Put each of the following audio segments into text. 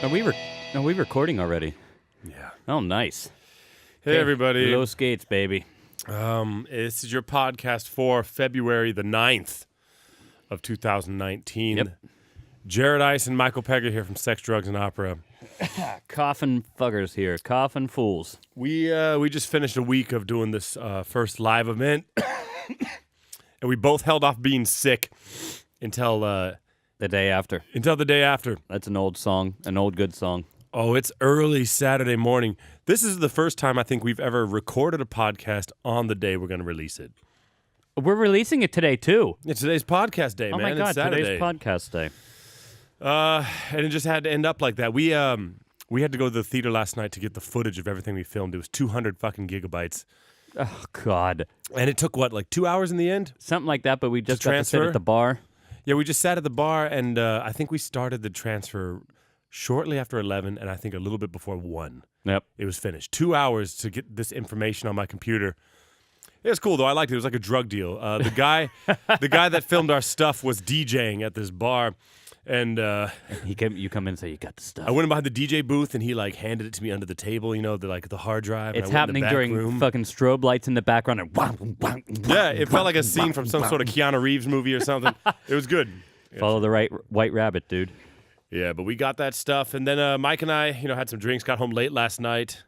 Are we recording already? Yeah. Oh, nice. Hey, everybody. Low skates, baby. This is your podcast for February the 9th of 2019. Yep. Jared Ice and Michael Pegger here from Sex, Drugs, and Opera. Coffin fuckers here. Coffin fools. We just finished a week of doing this first live event, and we both held off being sick until The day after. the day after. That's an old song. An old good song. Oh, it's early Saturday morning. This is the first time I think we've ever recorded a podcast on the day we're going to release it. We're releasing it today, too. It's today's podcast day, Oh, man. my God. It's Saturday. Today's podcast day. And it just had to end up like that. We had to go to the theater last night to get the footage of everything we filmed. It was 200 fucking gigabytes. Oh, God. And it took, like 2 hours in the end? Something like that, but we just got to sit transfer? at the bar. Yeah, we just sat at the bar, and I think we started the transfer shortly after 11, and I think a little bit before 1. Yep. It was finished. 2 hours to get this information on my computer. It was cool, though. I liked it. It was like a drug deal. The guy that filmed our stuff was DJing at this bar, and You come in and say, you got the stuff. I went in behind the DJ booth, and he handed it to me under the table, the hard drive. It's and I went in happening the back during room. fucking strobe lights in the background. And Yeah, it felt like a scene from some sort of Keanu Reeves movie or something. It was good. Follow the right white rabbit, dude. Yeah, but we got that stuff, and then Mike and I, had some drinks, got home late last night,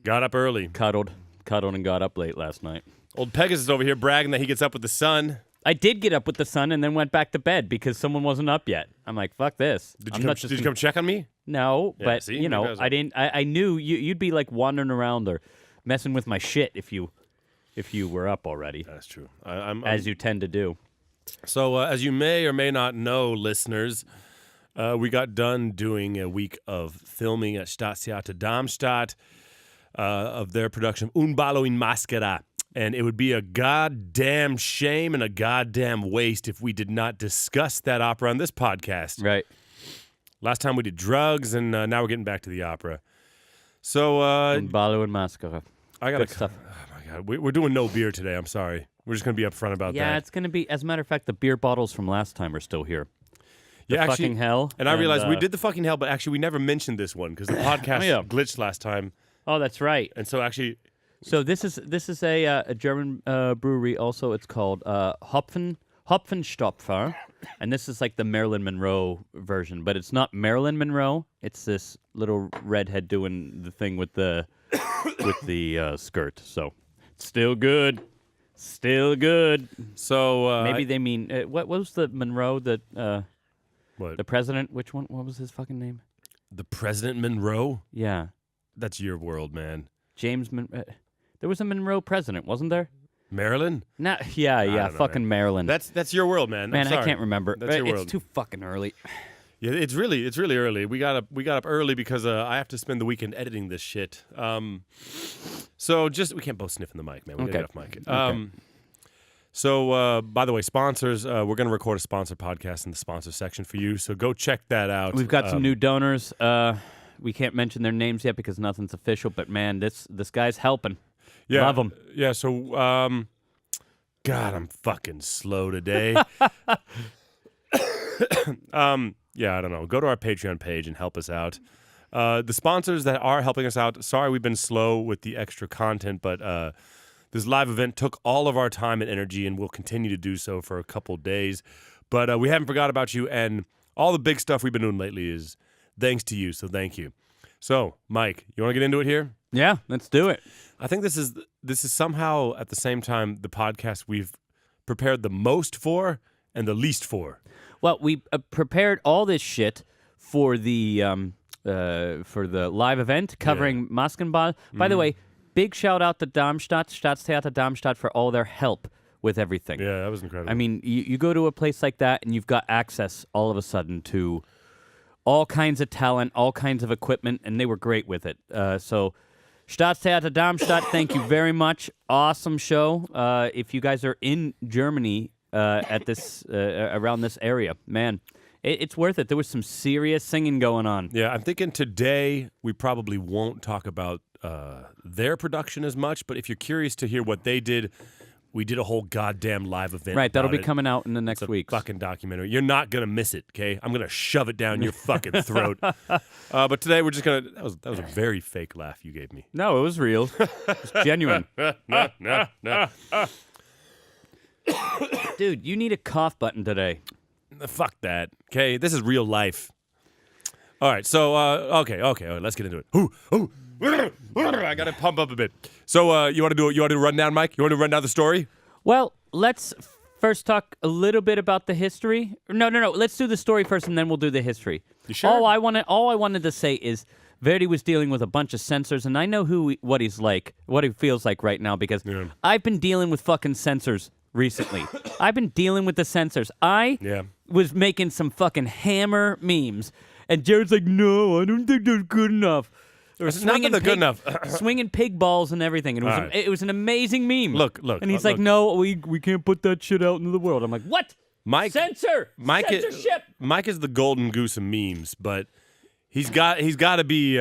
got up early. Cuddled and got up late last night. Old Pegasus is over here bragging that he gets up with the sun. I did get up with the sun and then went back to bed because someone wasn't up yet. I'm like, fuck this. Did you come check on me? No, Yeah, but see? Maybe I was- I didn't. I knew you'd be like wandering around or messing with my shit if you were up already, That's true. I'm as you tend to do. So, as you may or may not know, listeners, we got done doing a week of filming at Staatstheater Darmstadt of their production Un ballo in maschera. And it would be a goddamn shame and a goddamn waste if we did not discuss that opera on this podcast. Right. Last time we did drugs, and now we're getting back to the opera. So, Ballo and Mascara. I got Good stuff. Oh, my God. We're doing no beer today. I'm sorry. We're just going to be upfront about that. Yeah, it's going to be, as a matter of fact, the beer bottles from last time are still here. Yeah, The actually, fucking hell. And I realized we did the fucking hell, but actually we never mentioned this one because the podcast yeah. glitched last time. Oh, that's right. And so actually... So this is a German brewery. Also, it's called Hopfenstopfer, and this is like the Marilyn Monroe version, but it's not Marilyn Monroe. It's this little redhead doing the thing with the skirt. So still good, still good. So Maybe they mean what was the Monroe that what? the president? Which one? What was his fucking name? The President Monroe? Yeah, That's your world, man. James. There was a Monroe president, wasn't there? Maryland? Nah, yeah, don't know, fucking man. Maryland. That's your world, man. Man, I'm sorry. I can't remember. That's your world. It's too fucking early. Yeah, it's really early. We got up early because I have to spend the weekend editing this shit. So we can't both sniff in the mic, man. We gotta get off mic. So by the way, sponsors, we're gonna record a sponsor podcast in the sponsor section for you. So go check that out. We've got some new donors. We can't mention their names yet because nothing's official. But man, this guy's helping. Yeah, Love 'em. Yeah, so, God, I'm fucking slow today. Yeah, I don't know. Go to our Patreon page and help us out. The sponsors that are helping us out, sorry we've been slow with the extra content, but this live event took all of our time and energy and will continue to do so for a couple days. But we haven't forgot about you, and all the big stuff we've been doing lately is thanks to you, so thank you. So, Mike, you want to get into it here? Yeah, let's do it. I think this is somehow at the same time the podcast we've prepared the most for and the least for. Well, we prepared all this shit for the live event covering Maskenball. By the way, big shout out to Staatstheater Darmstadt for all their help with everything. Yeah, that was incredible. I mean, you go to a place like that and you've got access all of a sudden to all kinds of talent, all kinds of equipment, and they were great with it. So Staatstheater Darmstadt, thank you very much. Awesome show. If you guys are in Germany at this around this area, man, it's worth it. There was some serious singing going on. Yeah, I'm thinking today we probably won't talk about their production as much, but if you're curious to hear what they did, We did a whole goddamn live event. Right, that'll about be it. coming out in the It's next a week. fucking documentary. You're not gonna miss it, okay? I'm gonna shove it down your fucking throat. But today we're just gonna. That was a very fake laugh you gave me. No, it was real. It's genuine. No. Dude, you need a cough button today. Fuck that. Okay, this is real life. All right, so okay, all right, let's get into it. I gotta pump up a bit. So you want to do a rundown, Mike? You want to run down the story? Well, let's first talk a little bit about the history. No. Let's do the story first, and then we'll do the history. You sure? All I wanted to say is Verdi was dealing with a bunch of censors, and I know what he's like, what he feels like right now, because I've been dealing with fucking censors recently. I've been dealing with the censors. I was making some fucking hammer memes, and Jared's like, no, I don't think they're good enough. It's not that they're good enough. Swinging pig balls and everything. And it was an amazing meme. Look. And he's like, no, we can't put that shit out into the world. I'm like, what? Censorship. Mike is the golden goose of memes, but he's got to be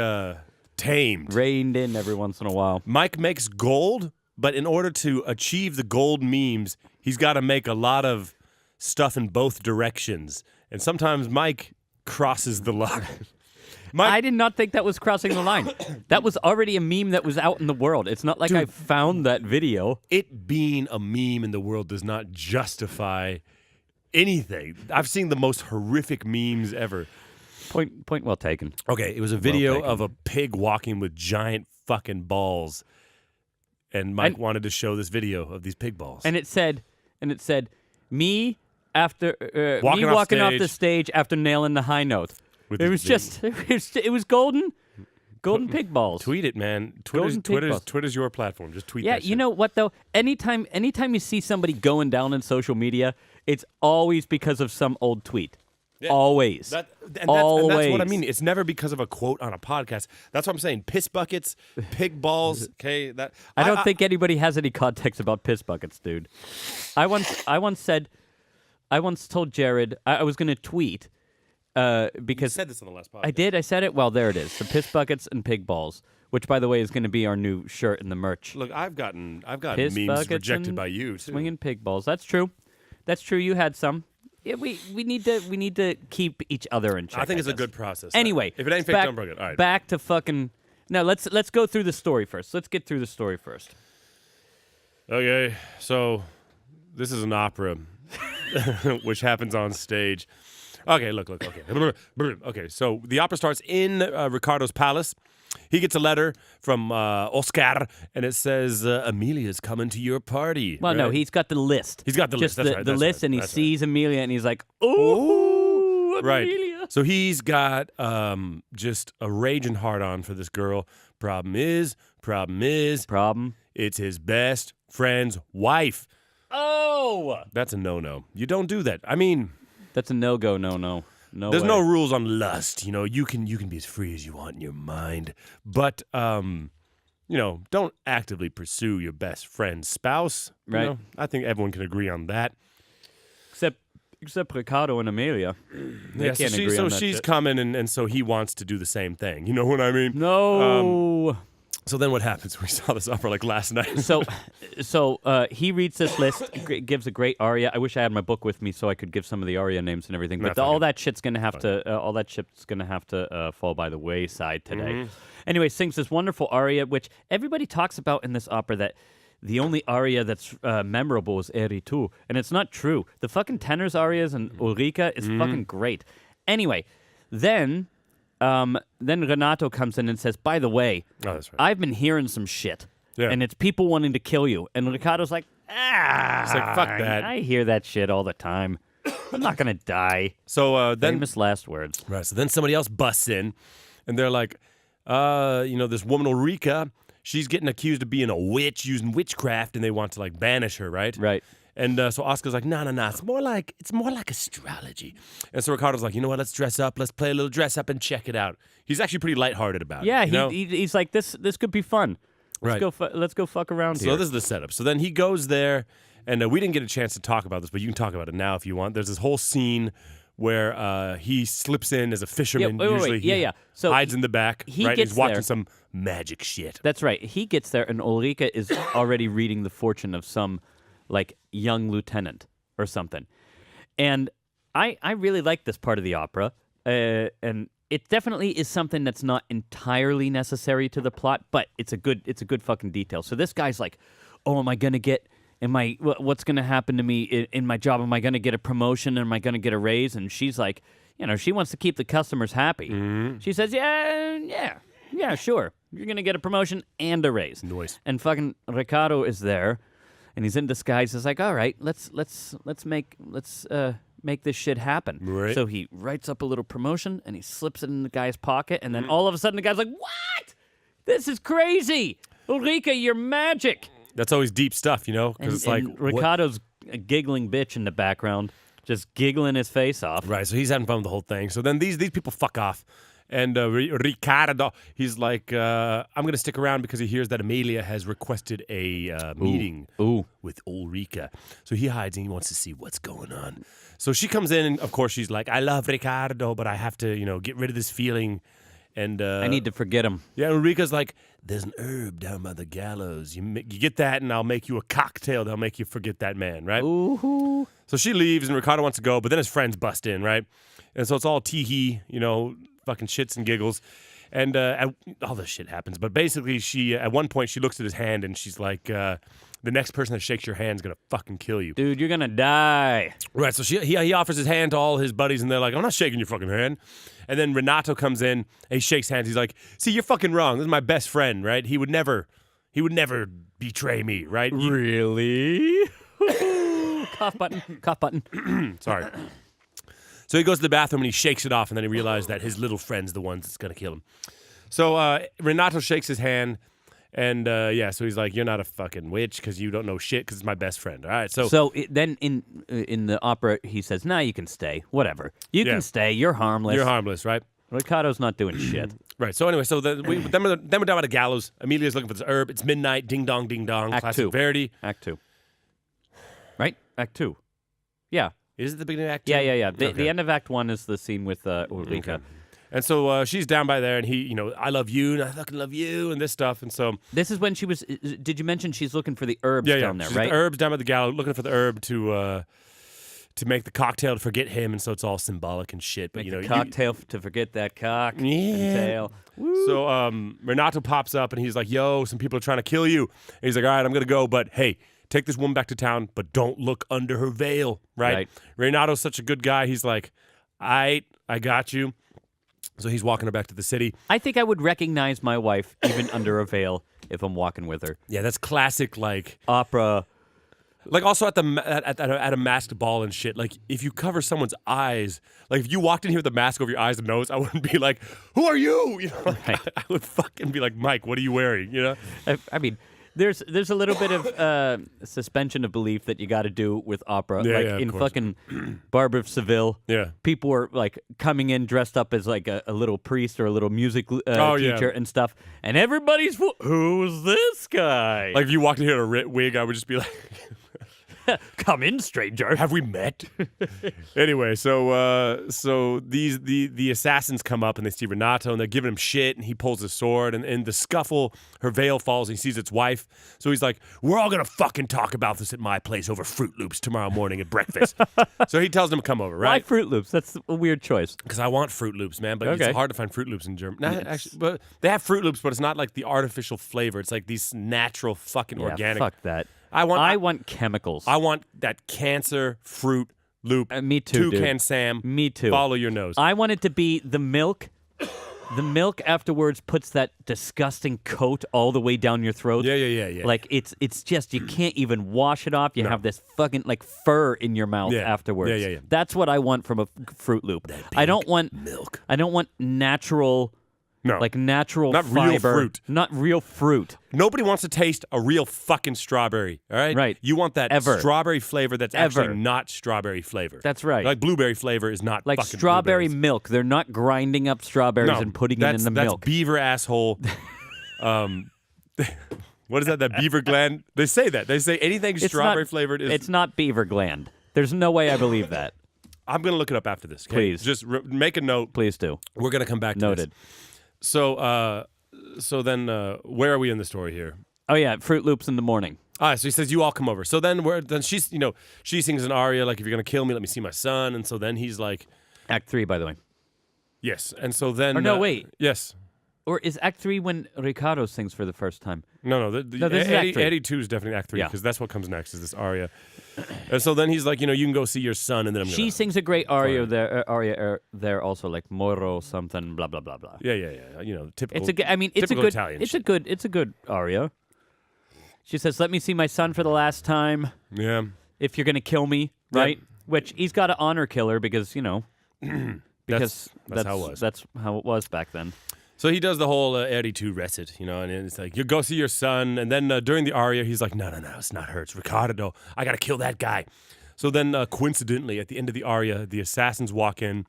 tamed. Reined in every once in a while. Mike makes gold, but in order to achieve the gold memes, he's got to make a lot of stuff in both directions. And sometimes Mike crosses the line. I did not think that was crossing the line. That was already a meme that was out in the world. It's not like I found that video. It being a meme in the world does not justify anything. I've seen the most horrific memes ever. Point well taken. Okay, it was a video of a pig walking with giant fucking balls. And Mike wanted to show this video of these pig balls. And it said, me walking off the stage after nailing the high note. It was golden pig balls. Tweet it, man. Twitter's your platform. Just tweet that shit. Yeah, you know what, though? Anytime you see somebody going down in social media, it's always because of some old tweet. Yeah. Always. And that's what I mean. It's never because of a quote on a podcast. That's what I'm saying. Piss buckets, pig balls. Okay, I don't think anybody has any context about piss buckets, dude. I once told Jared I was going to tweet. Because you said this on the last podcast. I did. I said it. Well, there it is. The piss buckets and pig balls, which, by the way, is going to be our new shirt in the merch. Look, I've gotten piss memes rejected by you too. Swinging pig balls. That's true. You had some. Yeah, we need to keep each other in check. I think it's a good process. Anyway, if it ain't fake, don't break it. All right. Back to fucking. No, let's go through the story first. Let's get through the story first. Okay, so this is an opera, which happens on stage. Okay, look. Okay, so the opera starts in Ricardo's palace. He gets a letter from Oscar, and it says, Amelia's coming to your party. Well, no, he's got the list. He's got the list. That's the list, right. And he sees Amelia, and he's like, ooh, Amelia. Right. So he's got just a raging hard-on for this girl. Problem is, it's his best friend's wife. Oh! That's a no-no. You don't do that. I mean... That's a no-go, no. There's no rules on lust. You know, you can be as free as you want in your mind. But, don't actively pursue your best friend's spouse. Right. You know, I think everyone can agree on that. Except Ricardo and Amelia. They can't agree on that she's shit. coming, and so he wants to do the same thing. You know what I mean? No. So then what happens? We saw this opera like last night. So he reads this list, gives a great aria. I wish I had my book with me so I could give some of the aria names and everything. But all that shit's gonna have to fall by the wayside today. Mm-hmm. Anyway, sings this wonderful aria, which everybody talks about in this opera. That the only aria that's memorable is Eri tu, and it's not true. The fucking tenor's arias and Ulrika is fucking great. Anyway, then Renato comes in and says, by the way, that's right. I've been hearing some shit. Yeah. And it's people wanting to kill you. And Ricardo's like, It's like, fuck that. I hear that shit all the time. I'm not going to die. So then... Famous last words. Right, so then somebody else busts in, and they're like, this woman Ulrika, she's getting accused of being a witch, using witchcraft, and they want to, like, banish her, right? Right. And so Oscar's like, no, it's more like astrology. And so Ricardo's like, you know what? Let's dress up. Let's play a little dress up and check it out. He's actually pretty lighthearted about it. Yeah, he's like, this could be fun. Right. Let's go fuck around here. So this is the setup. So then he goes there, and we didn't get a chance to talk about this, but you can talk about it now if you want. There's this whole scene where he slips in as a fisherman. Usually he So hides in the back. he right? gets He's watching there. some magic shit. That's right. He gets there, and Ulrika is already reading the fortune of some like young lieutenant or something. And I really like this part of the opera, and it definitely is something that's not entirely necessary to the plot, but it's a good fucking detail. So this guy's like, oh, what's going to happen to me in my job? Am I going to get a promotion? Am I going to get a raise? And she's like, she wants to keep the customers happy. Mm-hmm. She says, yeah, sure. You're going to get a promotion and a raise. Nice. And fucking Ricardo is there, and he's in disguise. He's like, all right, let's make this shit happen. Right. So he writes up a little promotion, and he slips it in the guy's pocket, and then all of a sudden the guy's like, what? This is crazy. Ulrika, you're magic. That's always deep stuff, because it's like... And Ricardo's a giggling bitch in the background, just giggling his face off. Right, so he's having fun with the whole thing. So then these people fuck off. And Ricardo, he's like, I'm going to stick around because he hears that Amelia has requested a meeting with Ulrika. So he hides and he wants to see what's going on. So she comes in and, of course, she's like, I love Ricardo, but I have to, get rid of this feeling. And I need to forget him. Yeah, Ulrika's like, there's an herb down by the gallows. You get that and I'll make you a cocktail that'll make you forget that man, right? Ooh. So she leaves and Ricardo wants to go, but then his friends bust in, right? And so it's all tee-hee, fucking shits and giggles. And all this shit happens. But basically, she at one point, she looks at his hand and she's like, the next person that shakes your hand is going to fucking kill you. Dude, you're going to die. Right, so he offers his hand to all his buddies and they're like, I'm not shaking your fucking hand. And then Renato comes in and he shakes hands. He's like, see, you're fucking wrong. This is my best friend, right? He would never betray me, right? Really? Cough button. Sorry. So he goes to the bathroom and he shakes it off, and then he realizes that his little friend's the one that's going to kill him. So Renato shakes his hand, and so he's like, you're not a fucking witch because you don't know shit because it's my best friend. All right, so then in the opera, he says, nah, you can stay. Whatever. You can stay. You're harmless. You're harmless, right? Ricardo's not doing shit. Right, so anyway, then we're down by the gallows. Amelia's looking for this herb. It's midnight. Ding dong, ding dong. Act Classic 2. Verdi. Act 2. Right? Act 2. Yeah. Is it the beginning of Act 2? Yeah. Okay. The end of Act 1 is the scene with Ulrika. Okay. And so she's down by there, and he, I love you, and I fucking love you, and this stuff. And so this is when she was. Did you mention she's looking for the herbs down there? She's right? The herbs down by the gallows, looking for the herb to make the cocktail to forget him, and so it's all symbolic and shit. But Make the cocktail to forget that cock and tail. Woo. So Renato pops up, and he's like, "Yo, some people are trying to kill you." And he's like, "All right, I'm gonna go, but hey." Take this woman back to town, but don't look under her veil, right? Renato's such a good guy. He's like, I got you. So he's walking her back to the city. I think I would recognize my wife even under a veil if I'm walking with her. Yeah, that's classic, like opera. Like also at a masked ball and shit. Like if you cover someone's eyes, like if you walked in here with a mask over your eyes and nose, I wouldn't be like, "Who are you?" Right. I would fucking be like, "Mike, what are you wearing?" I mean. There's a little bit of suspension of belief that you got to do with opera. Yeah, in fucking Barber of Seville, people were like coming in dressed up as like a little priest or a little music teacher and stuff. And everybody's, who's this guy? Like if you walked in here in a wig, I would just be like... Come in, stranger. Have we met? Anyway, so the assassins come up and they see Renato and they're giving him shit and he pulls his sword and in the scuffle, her veil falls and he sees its wife. So he's like, we're all gonna fucking talk about this at my place over Fruit Loops tomorrow morning at breakfast. So he tells them to come over, right? Why Fruit Loops? That's a weird choice. Because I want Fruit Loops, man, but it's hard to find Fruit Loops in Germany. Actually, but they have Fruit Loops, but it's not like the artificial flavor. It's like these natural fucking organic. Fuck that. I want chemicals. I want that cancer fruit loop. Me too, Toucan Sam. Me too. Follow your nose. I want it to be the milk. The milk afterwards puts that disgusting coat all the way down your throat. Yeah. Like it's just you can't even wash it off. You have this fucking like fur in your mouth afterwards. Yeah. That's what I want from a Fruit Loop. I don't want milk. I don't want natural. No. Like natural not fiber. Real fruit. Not real fruit. Nobody wants to taste a real fucking strawberry, all right? Right. You want that strawberry flavor that's actually not strawberry flavor. That's right. Like blueberry flavor is not like fucking strawberry blueberries. milk. They're not grinding up strawberries and putting it in the milk. That's beaver asshole. What is that? That beaver gland? They say that. They say anything strawberry flavored is... It's not beaver gland. There's no way I believe that. I'm going to look it up after this. Okay? Please. Just make a note. Please do. We're going to come back to Noted. this. So then where are we in the story here? Oh, yeah, Fruit Loops in the morning. All right, so he says, you all come over. So then she's, she sings an aria like, if you're going to kill me, let me see my son. And so then he's like... Act 3, by the way. Yes. And so then... Or no, wait. Yes. Or is Act 3 when Ricardo sings for the first time? No. This is Act 3. Eddie 2 is definitely Act 3 because that's what comes next is this aria. And so then he's like, you can go see your son, and then She sings a great aria there also, like Moro something, blah, blah, blah, blah. Yeah. Typical. It's a good Italian It's shit. a good aria. She says, "Let me see my son for the last time. Yeah. If you're gonna kill me, right?" Yep. Which he's got to honor killer because because that's how it was. That's how it was back then. So he does the whole Eddie 2 recit, and it's like, you go see your son. And then during the aria, he's like, no, it's not her. It's Ricardo. I got to kill that guy. So then coincidentally, at the end of the aria, the assassins walk in.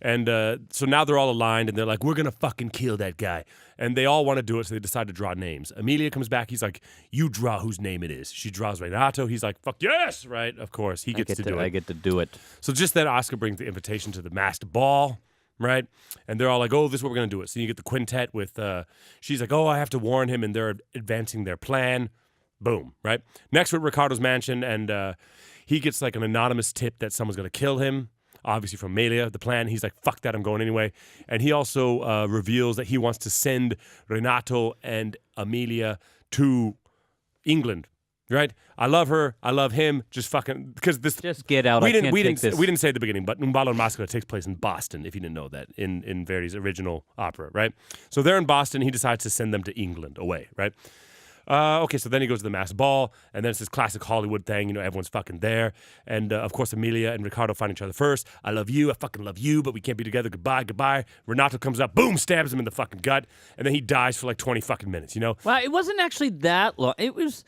And so now they're all aligned, and they're like, we're going to fucking kill that guy. And they all want to do it, so they decide to draw names. Amelia comes back. He's like, you draw whose name it is. She draws Renato. He's like, fuck yes, right? Of course, he gets to do it. I get to do it. So just then, Oscar brings the invitation to the masked ball, right? And they're all like, oh, this is what we're going to do it. So you get the quintet with, she's like, oh, I have to warn him, and they're advancing their plan. Boom, right? Next with Ricardo's mansion, and he gets like an anonymous tip that someone's going to kill him. Obviously from Melia, the plan. He's like, fuck that, I'm going anyway. And he also reveals that he wants to send Renato and Amelia to England, right? I love her. I love him. Just fucking, because this... Just get out. We didn't say at the beginning, but Un ballo and maschera takes place in Boston, if you didn't know that, in Verdi's original opera, right? So they're in Boston. He decides to send them to England away, right? Okay, so then he goes to the masked ball, and then it's this classic Hollywood thing, everyone's fucking there. And, of course, Amelia and Ricardo find each other first. I love you, I fucking love you, but we can't be together. Goodbye, goodbye. Renato comes up, boom, stabs him in the fucking gut, and then he dies for like 20 fucking minutes, Well, it wasn't actually that long. It was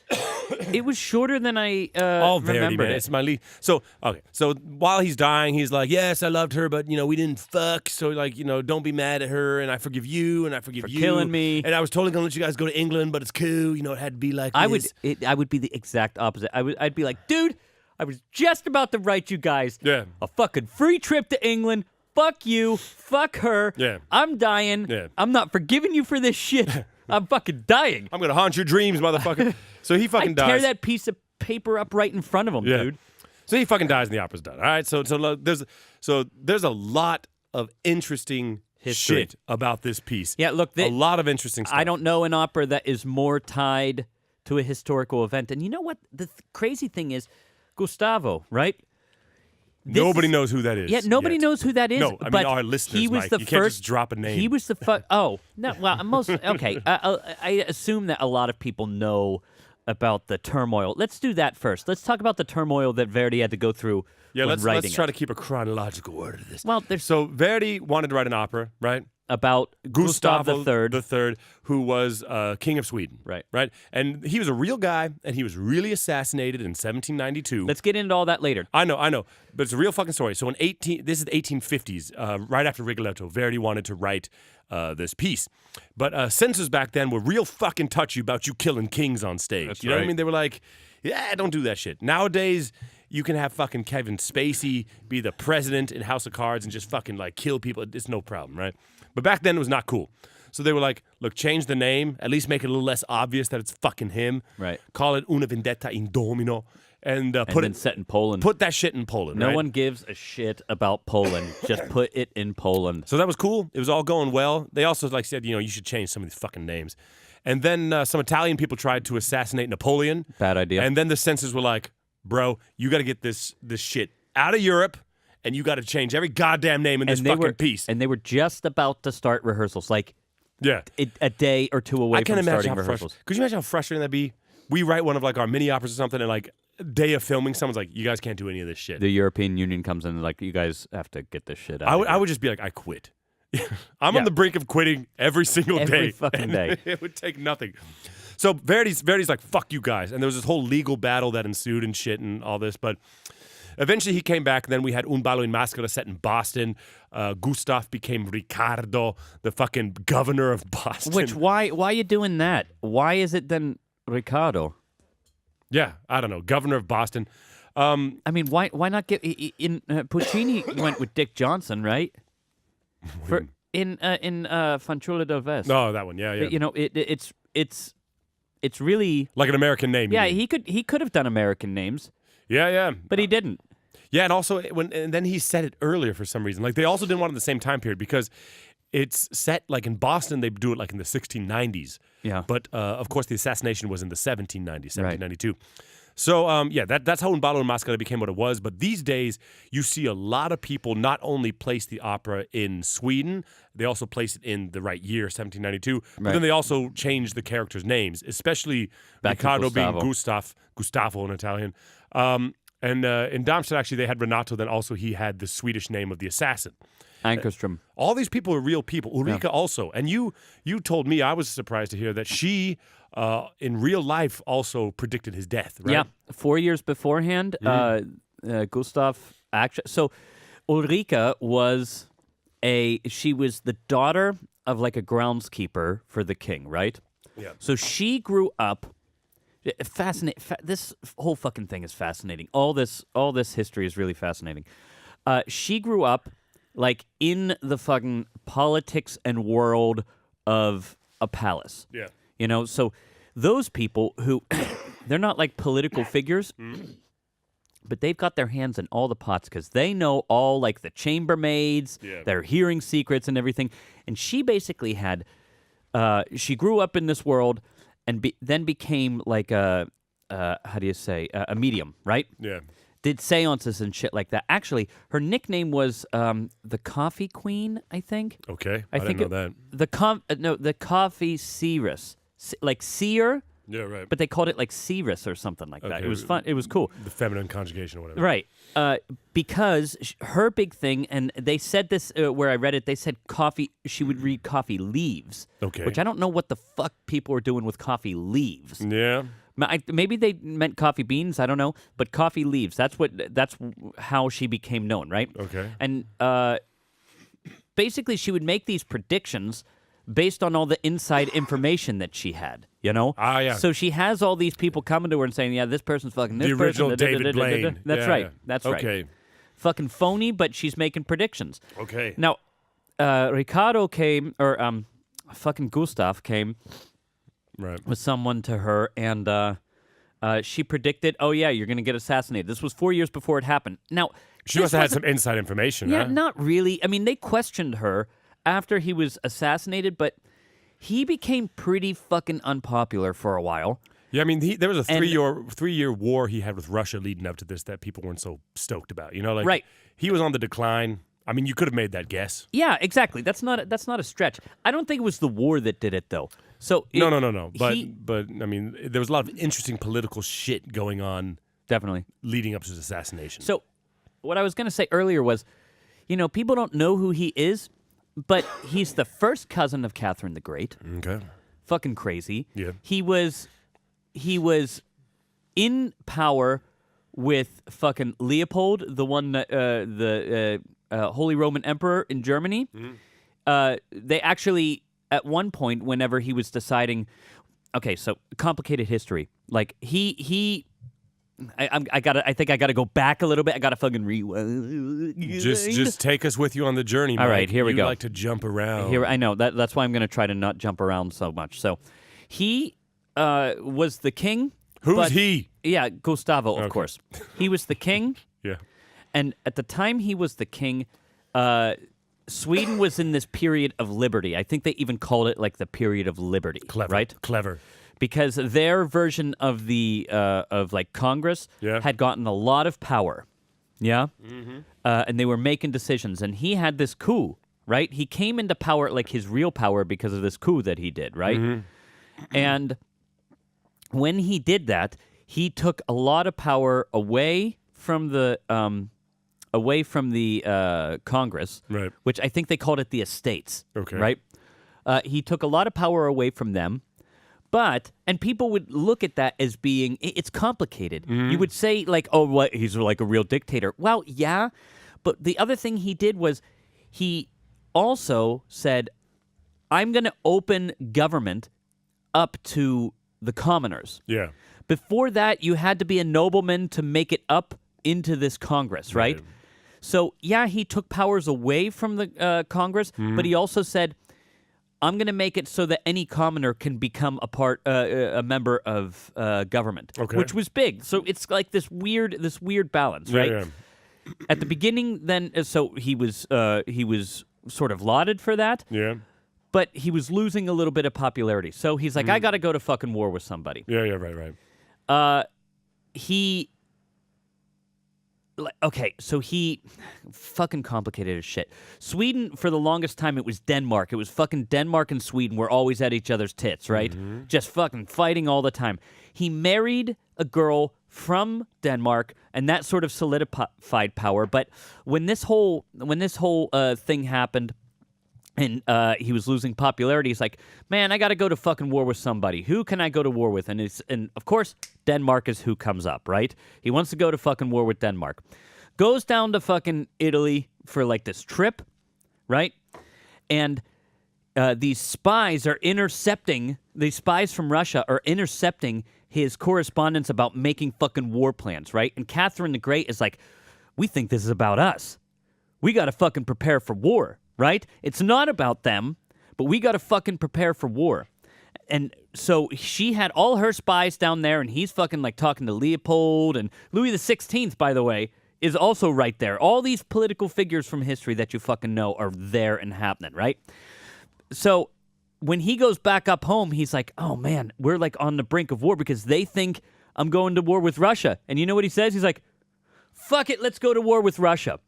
shorter than I all Verdi, remembered man. it. It's my lead. So, okay, so while he's dying, he's like, yes, I loved her, but, we didn't fuck, so, like, don't be mad at her, and I forgive you, and I forgive you. For killing me. And I was totally going to let you guys go to England, but it's cool, it had to be like I would be the exact opposite. I'd be like, dude, I was just about to write you guys a fucking free trip to England. Fuck you. Fuck her. Yeah. I'm dying. Yeah. I'm not forgiving you for this shit. I'm fucking dying. I'm going to haunt your dreams, motherfucker. So he fucking dies. Tear that piece of paper up right in front of him, dude. So he fucking dies and the opera's done. All right, so there's a lot of interesting history shit about this piece. Yeah, look, a lot of interesting stuff. I don't know an opera that is more tied to a historical event. And you know what? The crazy thing is, Gustavo, right? Nobody knows who that is. Yeah, nobody knows who that is. No, I mean our listeners, he was Mike. the You first, can't just drop a name. He was the Oh, no, well, okay. I assume that a lot of people know about the turmoil. Let's do that first. Let's talk about the turmoil that Verdi had to go through when let's writing try it. to keep a chronological order to this. Well, so Verdi wanted to write an opera, right? About Gustavo III, who was king of Sweden. Right. And he was a real guy, and he was really assassinated in 1792. Let's get into all that later. I know. But it's a real fucking story. So this is the 1850s, right after Rigoletto, Verdi wanted to write this piece. But censors back then were real fucking touchy about you killing kings on stage. That's you know what I right. mean? They were like, yeah, don't do that shit. Nowadays, you can have fucking Kevin Spacey be the president in House of Cards and just fucking like kill people. It's no problem, right? But back then it was not cool. So they were like, look, change the name. At least make it a little less obvious that it's fucking him. Right. Call it Una Vendetta in Domino. And put it set in Poland. Put that shit in Poland. No right? one gives a shit about Poland. Just put it in Poland. So that was cool. It was all going well. They also said, you should change some of these fucking names. And then some Italian people tried to assassinate Napoleon. Bad idea. And then the censors were like, bro, you got to get this shit out of Europe, and you got to change every goddamn name in this fucking piece. And they were just about to start rehearsals, like a day or two away from starting rehearsals. Could you imagine how frustrating that'd be? We write one of like our mini operas or something, and like day of filming, someone's like, you guys can't do any of this shit. The European Union comes in and like, you guys have to get this shit out. I would just be like, I quit. I'm on the brink of quitting every single day. Every fucking day. It would take nothing. So Verdi's like, fuck you guys. And there was this whole legal battle that ensued and shit and all this. But eventually he came back. And then we had Un ballo in maschera set in Boston. Gustav became Ricardo, the fucking governor of Boston. Which, why are you doing that? Why is it then Ricardo? Yeah, I don't know. Governor of Boston. I mean, why not get... Puccini went with Dick Johnson, right? In Fanciulla del West. No, that one. Yeah. It's it's really Like an American name. you yeah. mean? He could have done American names, Yeah. but he didn't. Yeah, and also and then he said it earlier for some reason. Like they also didn't want it in the same time period because it's set like in Boston. They do it like in the 1690s. Yeah. But of course, the assassination was in the 1790s, Right. 1792. So yeah, that's how Un Ballo and Maschera became what it was. But these days, you see a lot of people not only place the opera in Sweden, they also place it in the right year, 1792. But Right. then they also change the characters' names, especially Back to Riccardo being Gustavo. Gustavo in Italian. And in Darmstadt, actually, they had Renato. Then also he had the Swedish name of the assassin. Ankerstrom. All these people are real people. Ulrika also. And you told me, I was surprised to hear that she, in real life, also predicted his death, right? Yeah, 4 years beforehand, Gustav actually. So Ulrika was she was the daughter of like a groundskeeper for the king, right? Yeah. So she grew up. This whole fucking thing is fascinating. All this history is really fascinating. She grew up like in the fucking politics and world of a palace. Yeah. You know, so those people who they're not like political figures, but they've got their hands in all the pots because they know all like the chambermaids, Yeah. they're hearing secrets and everything. And she basically had, she grew up in this world and then became like a medium, right? Yeah. Did seances and shit like that. Actually, her nickname was the Coffee Queen, I think. Okay. I didn't think know that. the Coffee Seeress, like seer, Yeah, right. but they called it like Seeress or something like that. Okay. It was fun. It was cool, The feminine conjugation or whatever. right? Because her big thing, and they said this where I read it. They said coffee. She would read coffee leaves. Okay. Which I don't know what the fuck people are doing with coffee leaves. Yeah. Maybe they meant coffee beans. I don't know, but coffee leaves. That's how she became known, right? Okay. And basically, she would make these predictions based on all the inside information that she had. You know? Ah, yeah. So she has all these people coming to her and saying, "Yeah, this person's fucking this The original person." David Blaine. That's Yeah, right. yeah. That's right. Okay. Fucking phony, but she's making predictions. Okay. Now, Ricardo came, or fucking Gustav came Right. with someone to her, and she predicted, "Oh yeah, you're gonna get assassinated." This was 4 years before it happened. Now She this must have had wasn't- some inside information, Yeah, huh? not really. I mean, they questioned her after he was assassinated, but he became pretty fucking unpopular for a while. Yeah, I mean, there was a And- three-year war he had with Russia leading up to this that people weren't so stoked about. You know, like Right. he was on the decline. I mean, you could have made that guess. Yeah, exactly. That's not a stretch. I don't think it was the war that did it though. So No. he- But I mean, there was a lot of interesting political shit going on definitely. leading up to his assassination. So, what I was going to say earlier was, people don't know who he is, but he's the first cousin of Catherine the Great. Okay. Fucking crazy. Yeah. He was in power with fucking Leopold, the one that, the Holy Roman Emperor in Germany. They actually, at one point, whenever he was deciding, okay, so complicated history. Like I think I gotta go back a little bit. I gotta fucking rewind. Just take us with you on the journey. All right, Mike. here we You go. like to jump around. Here, I know that's why I'm gonna try to not jump around so much. So, he was the king. Who's but- he? Yeah, Gustavo, of course. He was the king, Yeah. and at the time he was the king, Sweden was in this period of liberty. I think they even called it like the period of liberty. Clever. Right? Clever. Because their version of the of like Congress Yeah. had gotten a lot of power, yeah, and they were making decisions. And he had this coup, right? He came into power, like his real power, because of this coup that he did, right? And when he did that, he took a lot of power away from the Congress, Right. which I think they called it the estates. Okay. Right. He took a lot of power away from them. And people would look at that as being, it's complicated. You would say, like, oh, what, he's like a real dictator. Well, yeah, but the other thing he did was he also said, I'm going to open government up to the commoners. Yeah. Before that, you had to be a nobleman to make it up into this Congress, right? Right. So, yeah, he took powers away from the Congress, but he also said, I'm going to make it so that any commoner can become a member of government, which was big. So it's like this weird balance, right? Yeah. At the beginning, then, so he was sort of lauded for that. Yeah. But he was losing a little bit of popularity. So he's like, I got to go to fucking war with somebody. Yeah, right. So he fucking complicated as shit. Sweden, for the longest time, it was Denmark. It was fucking Denmark and Sweden were always at each other's tits, right? Just fucking fighting all the time. He married a girl from Denmark, and that sort of solidified power. But when this whole thing happened, and he was losing popularity, he's like, man, I got to go to fucking war with somebody. Who can I go to war with? And of course, Denmark is who comes up, right? He wants to go to fucking war with Denmark. Goes down to fucking Italy for like this trip, right? And these spies from Russia are intercepting his correspondence about making fucking war plans, right? And Catherine the Great is like, we think this is about us. We got to fucking prepare for war. Right? It's not about them, but we got to fucking prepare for war. And so she had all her spies down there, and he's fucking like talking to Leopold, and Louis XVI, by the way, is also right there. All these political figures from history that you fucking know are there and happening, right? So when he goes back up home, he's like, oh man, we're like on the brink of war because they think I'm going to war with Russia. And you know what he says? He's like, fuck it, let's go to war with Russia.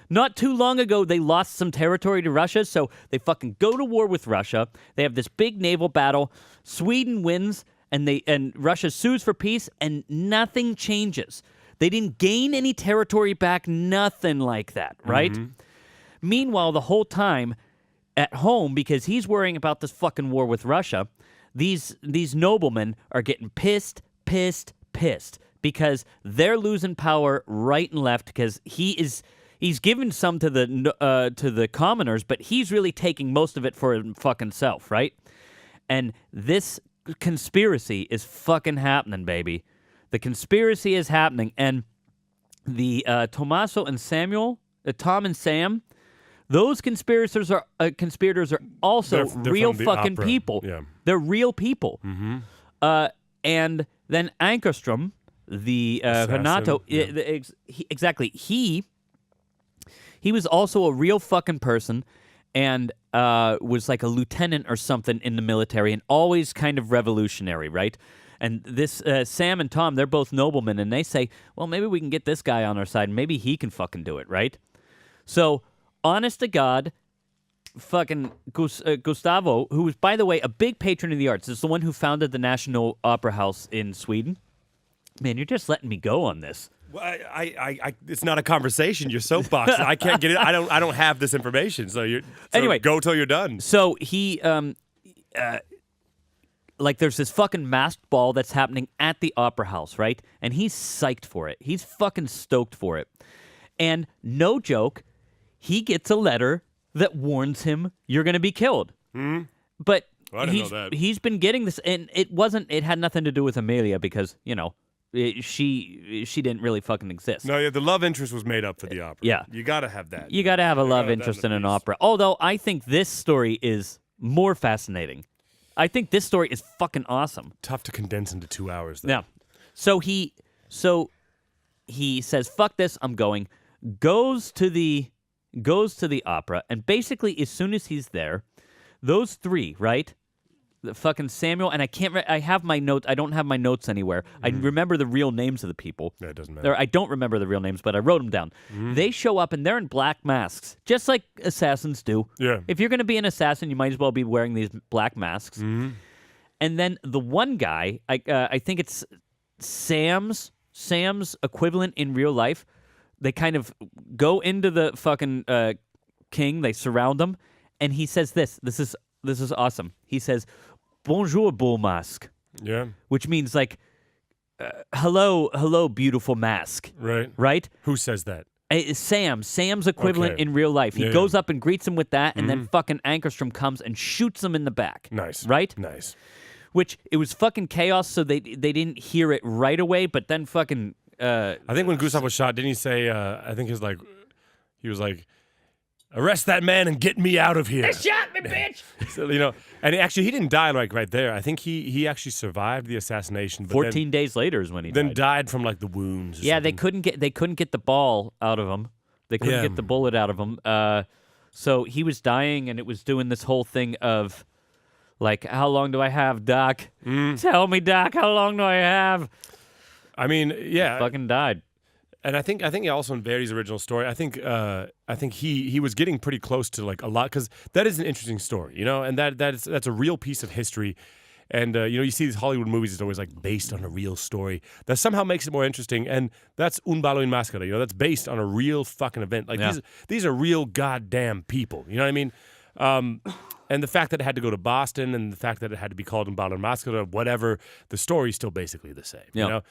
Not too long ago, they lost some territory to Russia, so they fucking go to war with Russia. They have this big naval battle. Sweden wins, and Russia sues for peace, and nothing changes. They didn't gain any territory back, nothing like that, right? Meanwhile, the whole time at home, because he's worrying about this fucking war with Russia, these noblemen are getting pissed because they're losing power right and left because He's given some to the commoners, but he's really taking most of it for fucking self, right? And this conspiracy is fucking happening, baby. The conspiracy is happening, and the Tommaso and Samuel, Tom and Sam, those conspirators are also they're real from the fucking opera. people. Yeah. They're real people. And then Ankerstrom, the Renato, exactly. He was also a real fucking person and was like a lieutenant or something in the military and always kind of revolutionary, right? And this Sam and Tom, they're both noblemen, and they say, well, maybe we can get this guy on our side, and maybe he can fucking do it, right? So, honest to God, fucking Gustavo, who was, by the way, a big patron of the arts, is the one who founded the National Opera House in Sweden. Man, you're just letting me go on this. Well, it's not a conversation. You're soapbox. I can't get it. I don't have this information. Anyway, go till you're done. So he, there's this fucking masked ball that's happening at the opera house, right? And he's psyched for it. He's fucking stoked for it. And no joke, he gets a letter that warns him you're going to be killed. But Well, I didn't know that. he's been getting this, and it had nothing to do with Amelia because, she didn't really fucking exist. No, yeah, the love interest was made up for the opera. Yeah. You got to have that. You got to have a love gotta have interest that in in an the piece. opera. Although I think this story is more fascinating. I think this story is fucking awesome. Tough to condense into 2 hours, though. Yeah. So he says, "Fuck this, I'm going." Goes to the opera, and basically as soon as he's there, those three, right? The fucking Samuel, and I have my notes. I don't have my notes anywhere. I remember the real names of the people. Yeah, it doesn't matter. I don't remember the real names, but I wrote them down. They show up, and they're in black masks, just like assassins do. Yeah. If you're going to be an assassin, you might as well be wearing these black masks. And then the one guy, I think it's Sam's equivalent in real life. They kind of go into the fucking king. They surround him, and he says this. This is awesome. He says, "Bonjour, beau masque," Yeah. which means like, "Hello, beautiful mask." Right. Right? Who says that? Sam's equivalent Okay. in real life. He Yeah, goes yeah. up and greets him with that, and then fucking Ankerstrom comes and shoots him in the back. Nice. Right? Nice. Which, it was fucking chaos, so they didn't hear it right away, but then fucking... I think when Gustav was shot, didn't he say, I think he was like, arrest that man and get me out of here. They shot me, bitch. So, and he didn't die like right there. I think he actually survived the assassination. But 14 days later is when he then died. died from like the wounds. Or Yeah, something. they couldn't get the ball out of him. They couldn't get the bullet out of him. So he was dying, and it was doing this whole thing of, like, how long do I have, Doc? Tell me, Doc, how long do I have? I mean, yeah, Fucking died. and I think also in Verdi's original story, I think he was getting pretty close to like a lot, because that is an interesting story, and that's a real piece of history. And, you see these Hollywood movies, it's always, like, based on a real story. That somehow makes it more interesting. And that's Un ballo in maschera, that's based on a real fucking event. Like, these are real goddamn people. You know what I mean? And the fact that it had to go to Boston, and the fact that it had to be called Un ballo in maschera, whatever, the story's still basically the same. Yeah. You know?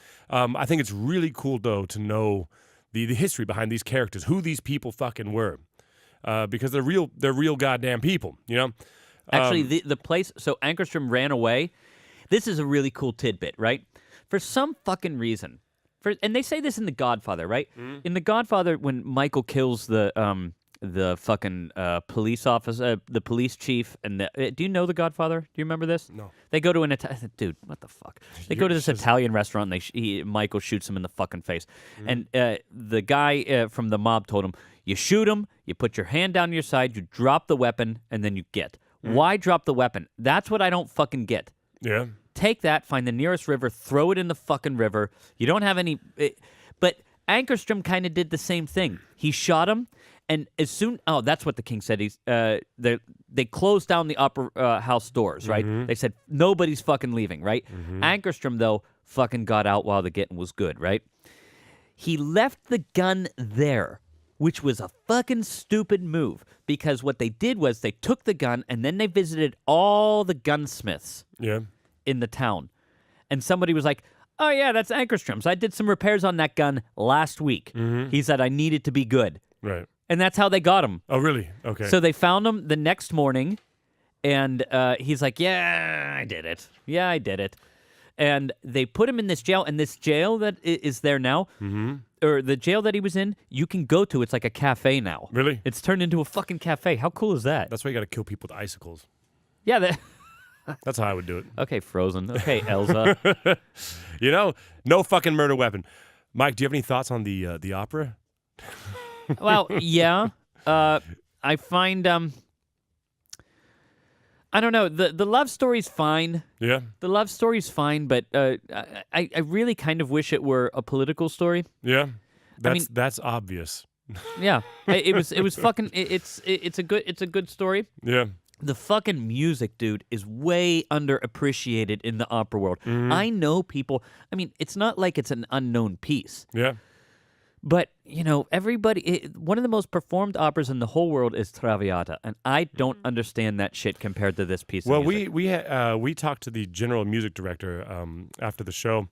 I think it's really cool, though, to know the history behind these characters, who these people fucking were. Because they're real goddamn people, Actually, the place, so Ankerstrom ran away. This is a really cool tidbit, right? For some fucking reason, and they say this in The Godfather, right? In The Godfather, when Michael kills the fucking police officer, the police chief, and do you know The Godfather? Do you remember this? No. They go to an dude, what the fuck? They go to this Italian restaurant, and Michael shoots him in the fucking face, and the guy from the mob told him, you shoot him, you put your hand down your side, you drop the weapon, and then you get. Why drop the weapon? That's what I don't fucking get. Yeah. Take that, find the nearest river, throw it in the fucking river. You don't have any... but Ankerstrom kind of did the same thing. He shot him, and as soon... Oh, that's what the king said. They closed down the upper house doors, right? They said, nobody's fucking leaving, right? Ankerstrom, though, fucking got out while the getting was good, right? He left the gun there, which was a fucking stupid move, because what they did was they took the gun and then they visited all the gunsmiths in the town. And somebody was like, oh yeah, that's Ankerstrom's. I did some repairs on that gun last week. He said I need it to be good. Right. And that's how they got him. Oh, really? Okay. So they found him the next morning, and he's like, yeah, I did it. Yeah, I did it. And they put him in this jail, and this jail that is there now, or the jail that he was in, you can go to. It's like a cafe now. Really? It's turned into a fucking cafe. How cool is that? That's why you got to kill people with icicles. Yeah. That's how I would do it. Okay, Frozen. Okay, Elsa. No fucking murder weapon. Mike, do you have any thoughts on the opera? Well, yeah. I find I don't know. The love story's fine. Yeah. The love story's fine, but I really kind of wish it were a political story. Yeah. That's obvious. Yeah. It was fucking. It's a good story. Yeah. The fucking music, dude, is way underappreciated in the opera world. I know people. I mean, it's not like it's an unknown piece. Yeah. But, everybody, one of the most performed operas in the whole world is Traviata, and I don't understand that shit compared to this piece of music. we talked to the general music director after the show,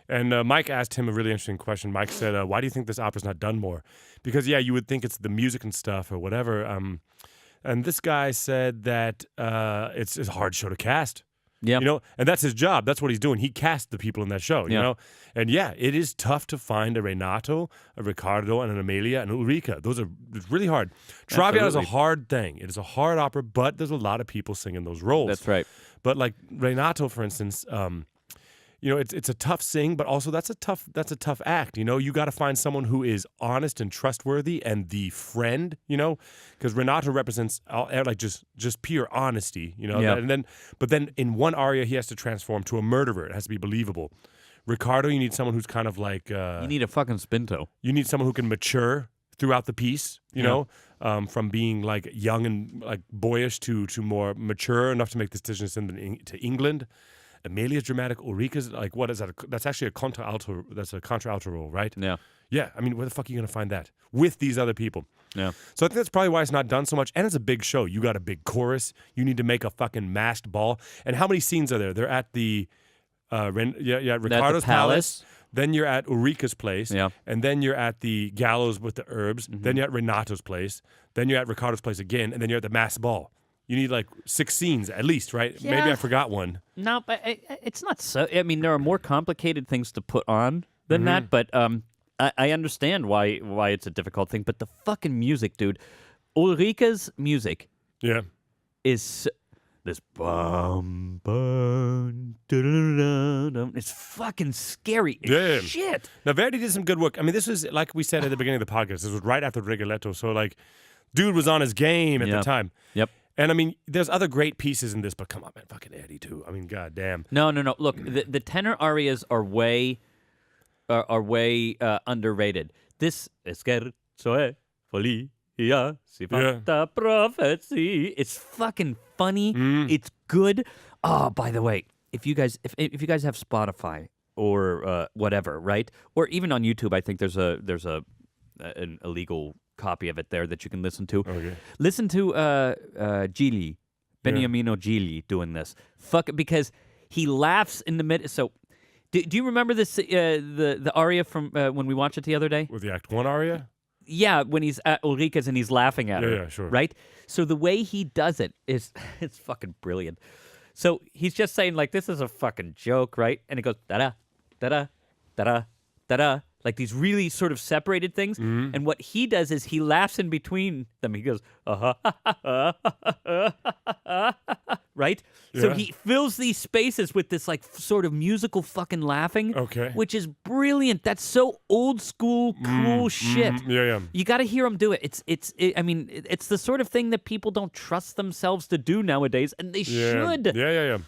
and Mike asked him a really interesting question. Mike said, why do you think this opera's not done more? Because, yeah, you would think it's the music and stuff or whatever, and this guy said that it's a hard show to cast. Yeah. And that's his job. That's what he's doing. He cast the people in that show, you know? And yeah, it is tough to find a Renato, a Riccardo, and an Amelia, and Ulrika. It's really hard. Traviata is a hard thing. It is a hard opera, but there's a lot of people singing those roles. That's right. But like Renato, for instance, it's a tough sing, but also that's a tough act. You got to find someone who is honest and trustworthy and the friend. Because Renato represents like just pure honesty. Yeah. But then in one aria he has to transform to a murderer. It has to be believable. Riccardo, you need someone who's kind of like you need a fucking spinto. You need someone who can mature throughout the piece. From being like young and like boyish to more mature enough to make decisions to England. Amelia's dramatic. Ulrika's like, what is that? That's actually a contralto. That's a contralto role, right? Yeah. Yeah. I mean, where the fuck are you gonna find that with these other people? Yeah. So I think that's probably why it's not done so much. And it's a big show. You got a big chorus. You need to make a fucking masked ball. And how many scenes are there? They're at the Riccardo's palace. Then you're at Ulrika's place. Yeah. And then you're at the gallows with the herbs. Then you're at Renato's place. Then you're at Riccardo's place again. And then you're at the masked ball. You need like 6 scenes at least, right? Yeah. Maybe I forgot one. No, but it's not so. I mean, there are more complicated things to put on than that. But I understand why it's a difficult thing. But the fucking music, dude. Ulrike's music Yeah. is this bum bum. Dun. It's fucking scary as Yeah. shit. Now, Verdi did some good work. I mean, this was, like we said at the beginning of the podcast, this was right after Rigoletto. So, like, dude was on his game at the time. Yep. And, I mean, there's other great pieces in this, but come on, man. Fucking Eddie, too. I mean, goddamn. No. Look, the tenor arias are way underrated. This scherzo è follia, si fatta profezia. It's fucking funny. It's good. Oh, by the way, if you guys have Spotify or whatever, right? Or even on YouTube, I think there's an illegal copy of it there that you can listen to. Okay. Listen to Gigli, Beniamino Gigli doing this. Because he laughs in the mid. So, do you remember this the aria from when we watched it the other day? With the Act 1 aria? Yeah, when he's at Ulrike's and he's laughing at her. Yeah, sure. Right? So the way he does it is it's fucking brilliant. So he's just saying, like, this is a fucking joke, right? And it goes da-da, da-da, da-da, da-da, like these really sort of separated things. And what he does is he laughs in between them. He goes, right? So Yeah. he fills these spaces with this, like, sort of musical fucking laughing. Okay. Which is brilliant. That's so old school, cool shit. Yeah. You got to hear him do it. It's the sort of thing that people don't trust themselves to do nowadays, and they should. Yeah.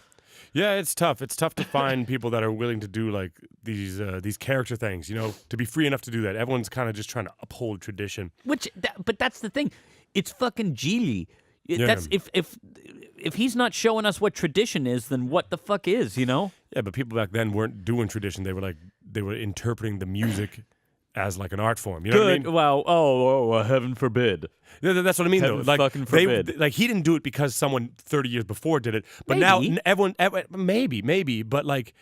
Yeah, it's tough. It's tough to find people that are willing to do like these character things, you know, to be free enough to do that. Everyone's kind of just trying to uphold tradition. But that's the thing. It's fucking Gigli. Yeah. That's if he's not showing us what tradition is, then what the fuck is, you know? Yeah, but people back then weren't doing tradition. They were interpreting the music as like an art form. You know what I mean? Well, heaven forbid. That's what I mean, Heaven though. Like, fucking forbid. like he didn't do it because someone 30 years before did it, but Maybe. now everyone maybe, but like.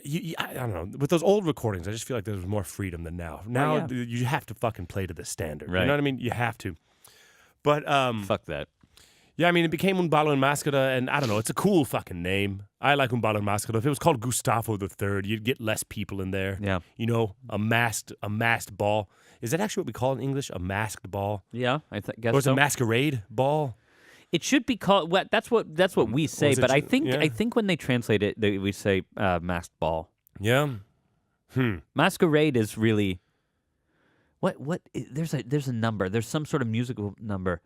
I don't know. With those old recordings, I just feel like there was more freedom than now. Now you have to fucking play to the standard. Right. You know what I mean? You have to. But Fuck that. yeah, I mean, it became Un ballo in maschera, and I don't know. It's a cool fucking name. I like Un ballo in maschera. If it was called Gustavo III, you'd get less people in there. Yeah. You know, a masked ball. Is that actually what we call it in English? A masked ball? Yeah, guess Or is it so. a masquerade ball? It should be called. Well, that's what we say. is it But I ju- think yeah. I think when they translate it, we say masked ball. Yeah. Masquerade is really there's a number. There's some sort of musical number.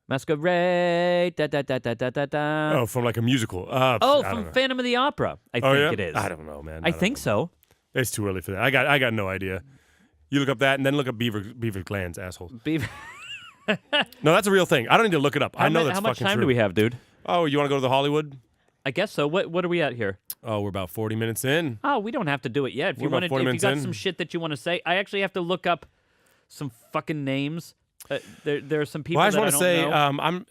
Masquerade da da da da da da da. Oh, from like a musical. Oh, I don't from know. Phantom of the Opera. I Oh, think yeah? it is. I don't know, man. I don't think know. so. It's too early for that. I got no idea. You look up that and then look up beaver glands, asshole. No, that's a real thing. I don't need to look it up. I know that's how much fucking time true. do we have, dude? Oh, you want to go to the Hollywood? I guess so. What are we at here? Oh, we're about 40 minutes in. Oh, we don't have to do it yet. If We're you about wanted, 40 if you minutes got in. some shit that you want to say, I actually have to look up some fucking names. There are some people. Well, I just want to say know.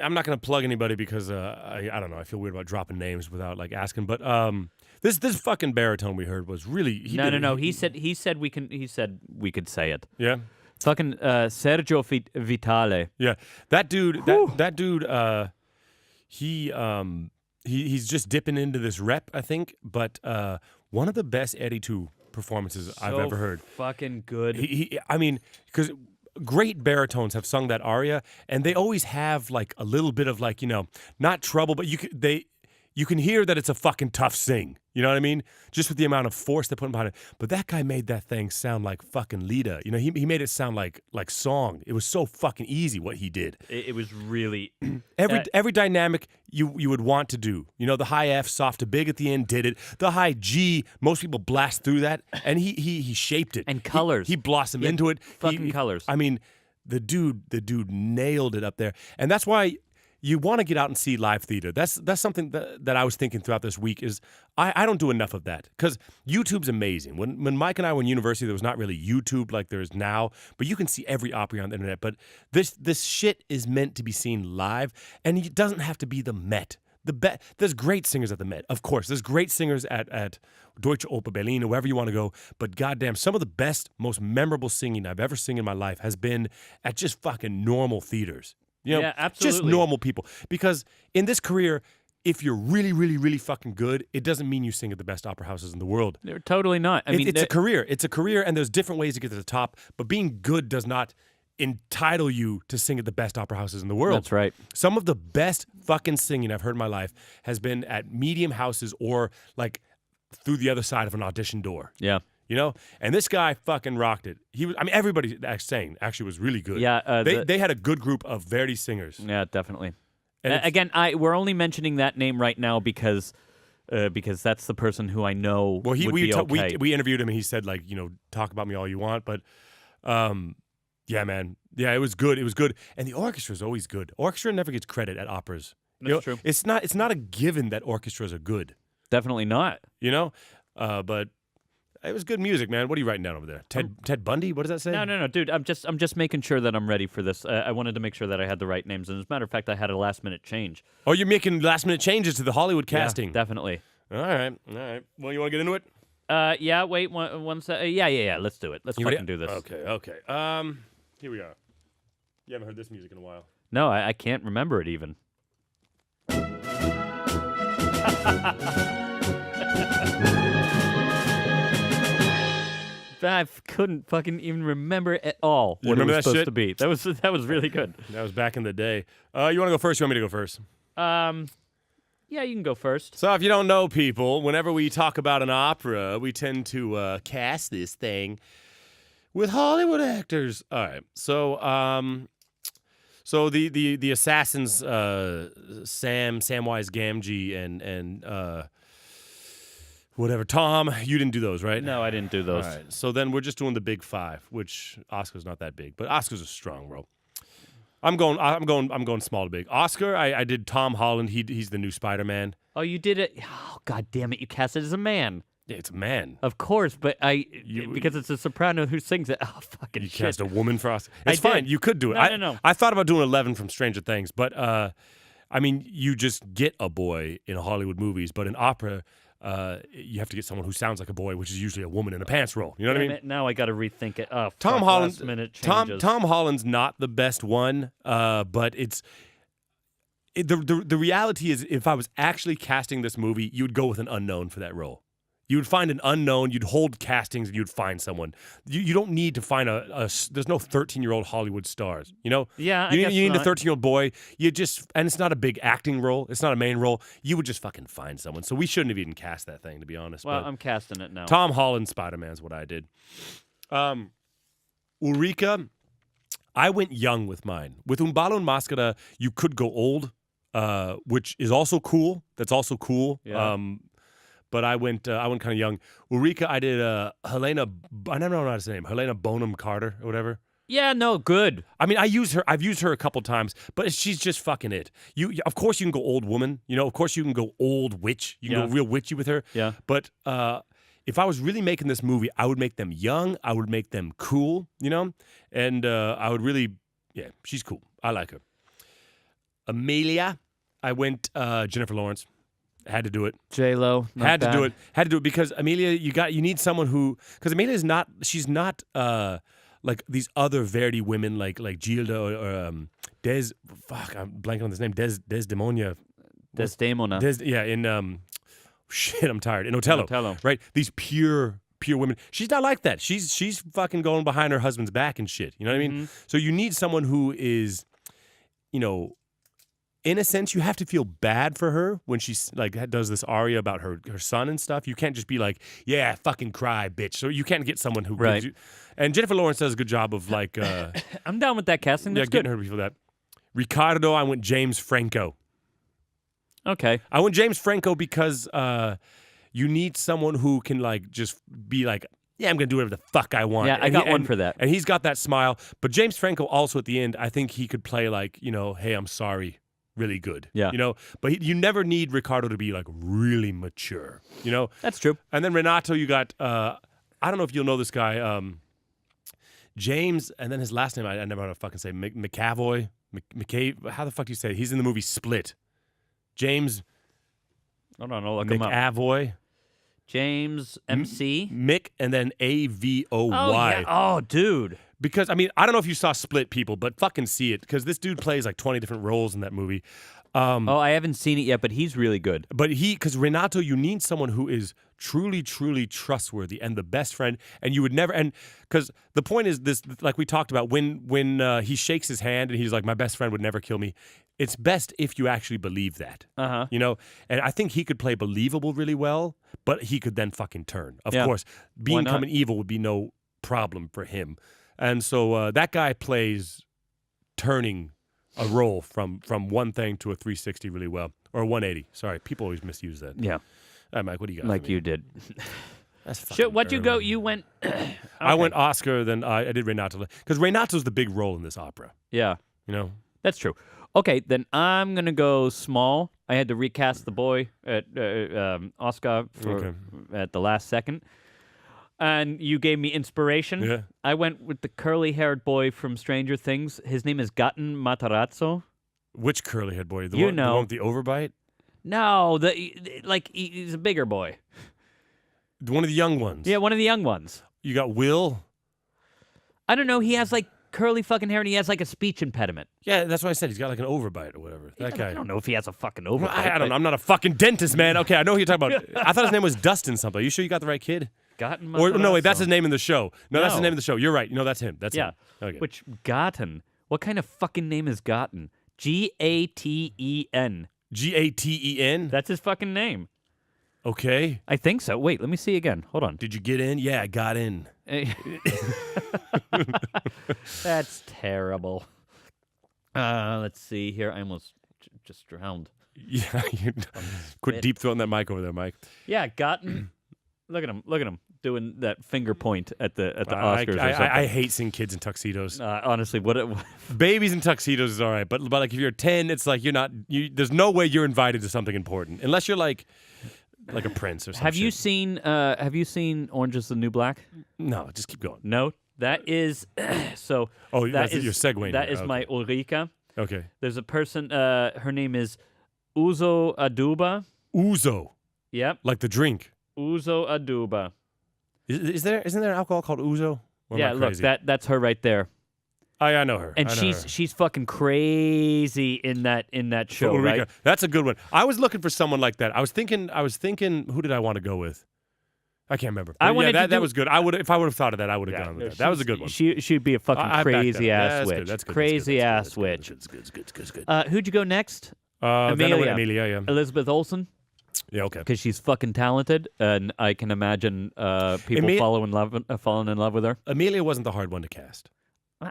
I'm not going to plug anybody because I don't know. I feel weird about dropping names without like asking. But this fucking baritone we heard was really No. He said we could say it. Yeah. Fucking Sergio Vitale. Yeah, that dude. That dude. He's just dipping into this rep, I think. But one of the best Eddie 2 performances I've ever heard. Fucking good. I mean, because great baritones have sung that aria, and they always have like a little bit of like, you know, not trouble, but you can hear that it's a fucking tough sing. You know what I mean? Just with the amount of force they put behind it. But that guy made that thing sound like fucking Lita. You know, he made it sound like song. It was so fucking easy what he did. It was really Every dynamic you would want to do. You know, the high F, soft to big at the end did it. The high G, most people blast through that, and he shaped it. And colors. He blossomed into it. Fucking colors. I mean, the dude nailed it up there, and that's why you want to get out and see live theater. That's something that I was thinking throughout this week is I don't do enough of that because YouTube's amazing. When Mike and I were in university, there was not really YouTube like there is now, but you can see every opera on the internet. But this shit is meant to be seen live, and it doesn't have to be the Met. There's great singers at the Met, of course. There's great singers at Deutsche Oper Berlin or wherever you want to go. But goddamn, some of the best, most memorable singing I've ever sung in my life has been at just fucking normal theaters. You know, Yeah, absolutely. just normal people. Because in this career, if you're really, really, really fucking good, it doesn't mean you sing at the best opera houses in the world. They're totally not. I mean, It's a career. It's a career, and there's different ways to get to the top. But being good does not entitle you to sing at the best opera houses in the world. That's right. Some of the best fucking singing I've heard in my life has been at medium houses or like through the other side of an audition door. Yeah. You know? And this guy fucking rocked it. Everybody that sang actually was really good. Yeah. They had a good group of Verdi singers. Yeah, definitely. And Again, we're only mentioning that name right now because that's the person who I know would be okay. We interviewed him and he said, like, talk about me all you want, but yeah, man. Yeah, it was good. It was good. And the orchestra is always good. Orchestra never gets credit at operas. That's true. It's not a given that orchestras are good. Definitely not. But it was good music, man. What are you writing down over there? Ted Bundy? What does that say? No, dude. I'm just making sure that I'm ready for this. I wanted to make sure that I had the right names, and as a matter of fact, I had a last minute change. Oh, you're making last minute changes to the Hollywood casting. Yeah, definitely. All right. Well, you want to get into it? Yeah. Wait. One sec. Yeah. Let's do it. Let's fucking do this. Okay. Here we are. You haven't heard this music in a while. No, I can't remember it even. I couldn't fucking even remember at all what it was supposed to be. That was really good. That was back in the day. You want to go first? You want me to go first? Yeah, you can go first. So if you don't know, people, whenever we talk about an opera, we tend to cast this thing with Hollywood actors. All right. So the assassins, Samwise Gamgee and whatever, Tom, you didn't do those, right? No, I didn't do those. All right. So then we're just doing the big five, which Oscar's not that big, but Oscar's a strong, bro. I'm going small to big. Oscar, I did Tom Holland. He's the new Spider-Man. Oh, you did it. Oh, God damn it! You cast it as a man. Yeah, it's a man. Of course, but because it's a soprano who sings it. Oh, fucking you shit. You cast a woman for Oscar. It's fine. You could do it. No. I thought about doing 11 from Stranger Things, but you just get a boy in Hollywood movies, but in opera, you have to get someone who sounds like a boy, which is usually a woman in a pants role. You know what I mean? Now I got to rethink it. Oh, Tom fuck, Holland. Last minute changes. Tom Holland's not the best one, but the reality is, if I was actually casting this movie, you would go with an unknown for that role. You would find an unknown. You'd hold castings, and you'd find someone. You don't need to find there's no 13-year-old Hollywood stars. You know? Yeah, you need a 13-year-old boy. And it's not a big acting role. It's not a main role. You would just fucking find someone. So we shouldn't have even cast that thing, to be honest. Well, but I'm casting it now. Tom Holland Spider-Man is what I did. Ulrika, I went young with mine. With Un ballo and maschera, you could go old, which is also cool. That's also cool. Yeah. But I went kind of young. Ulrika, I did Helena. I never know how to say her name. Helena Bonham Carter or whatever. Yeah, no, good. I mean, I've used her a couple times, but she's just fucking it. Of course, you can go old woman. Of course, you can go old witch. You can go real witchy with her. Yeah. But if I was really making this movie, I would make them young. I would make them cool. And I would really, she's cool. I like her. Amelia, I went Jennifer Lawrence. Had to do it. J-Lo. Had to do it because Amelia, you need someone who, because Amelia she's not like these other Verdi women like Gilda or Des. Fuck, I'm blanking on this name. Desdemona. In shit, I'm tired. In Othello. Right? These pure women. She's not like that. She's fucking going behind her husband's back and shit. You know what I mean? So you need someone who is, in a sense, you have to feel bad for her when she's like does this aria about her son and stuff. You can't just be like, yeah, fucking cry, bitch. So you can't get someone who gives you. And Jennifer Lawrence does a good job of like. I'm down with that casting. That's getting her before that. Ricardo, I went James Franco. Okay. I went James Franco because you need someone who can like just be like, yeah, I'm gonna do whatever the fuck I want. Yeah, I got one for that. And he's got that smile. But James Franco also at the end, I think he could play like, hey, I'm sorry. Really good. Yeah. But you never need Ricardo to be like really mature, That's true. And then Renato, you got, I don't know if you'll know this guy, James, and then his last name, I never know how to fucking say, McAvoy, how the fuck do you say it? He's in the movie Split. James. Hold on, I'll look him up. McAvoy. James MC. Mick, and then AVOY. Oh, yeah. Oh, dude. Because, I don't know if you saw Split, people, but fucking see it. Because this dude plays like 20 different roles in that movie. I haven't seen it yet, but he's really good. But because Renato, you need someone who is truly, truly trustworthy and the best friend. And you would never, and because the point is this, like we talked about, when he shakes his hand and he's like, my best friend would never kill me. It's best if you actually believe that, you know? And I think he could play believable really well, but he could then fucking turn. Of course, becoming evil would be no problem for him. And so that guy plays turning a role from one thing to a 360 really well. Or a 180. Sorry, people always misuse that. Yeah. All right, Mike, what do you got? Like you did. That's fucking What'd you go? You went... Okay. I went Oscar, then I did Renato. Because Renato's the big role in this opera. Yeah. You know? That's true. Okay, then I'm going to go small. I had to recast the boy at Oscar at the last second. And you gave me inspiration. Yeah. I went with the curly-haired boy from Stranger Things. His name is Gaten Matarazzo. Which curly-haired boy? The You one, know. The one with the overbite? No, he's a bigger boy. One of the young ones? Yeah, one of the young ones. You got Will? I don't know. He has like curly fucking hair and he has like a speech impediment. Yeah, that's what I said. He's got like an overbite or whatever. That guy. I don't know if he has a fucking overbite. I don't know. I'm not a fucking dentist, man. Okay, I know who you're talking about. I thought his name was Dustin something. Are you sure you got the right kid? Gaten Or no, wait, Matarazzo. that's his name in the show. No, that's his No. name in the show. You're right. No, that's him. That's him. Okay. Which Gaten? What kind of fucking name is Gaten? Gaten. Gaten? That's his fucking name. Okay. I think so. Wait, let me see again. Hold on. Did you get in? Yeah, I got in. That's terrible. Let's see here. I almost just drowned. Yeah. Quit deep throating that mic over there, Mike. Yeah, Gaten. Look at him. Look at him doing that finger point at the Oscars or something. I hate seeing kids in tuxedos. Honestly, Babies in tuxedos is all right, but like if you're 10, it's like you're not. There's no way you're invited to something important unless you're like a prince or something. Have you seen Orange is the New Black? No, just keep going. No, that is so. Oh, that that's is your segue. That now. is Okay. my Ulrika. Okay. There's a person. Her name is Uzo Aduba. Ouzo, Yep, like the drink. Uzo Aduba. Isn't there an alcohol called Ouzo? Or am Yeah, I look, crazy? that's her right there. I know her. And I know her. she's fucking crazy in that show, Ulrika. right? That's a good one. I was looking for someone like that. I was thinking. Who did I want to go with? I can't remember. I But wanted yeah, to that do- was good. If I would have thought of that, I would have gone with that. That was a good one. She'd be a fucking I back that crazy up. ass That's witch. good. That's good. Crazy That's ass good. witch. That's good. That's good. Who'd you go next? Then I went Amelia. Amelia. Yeah. Elizabeth Olsen, Yeah. Okay. because she's fucking talented, and I can imagine people falling in love with her. Amelia wasn't the hard one to cast.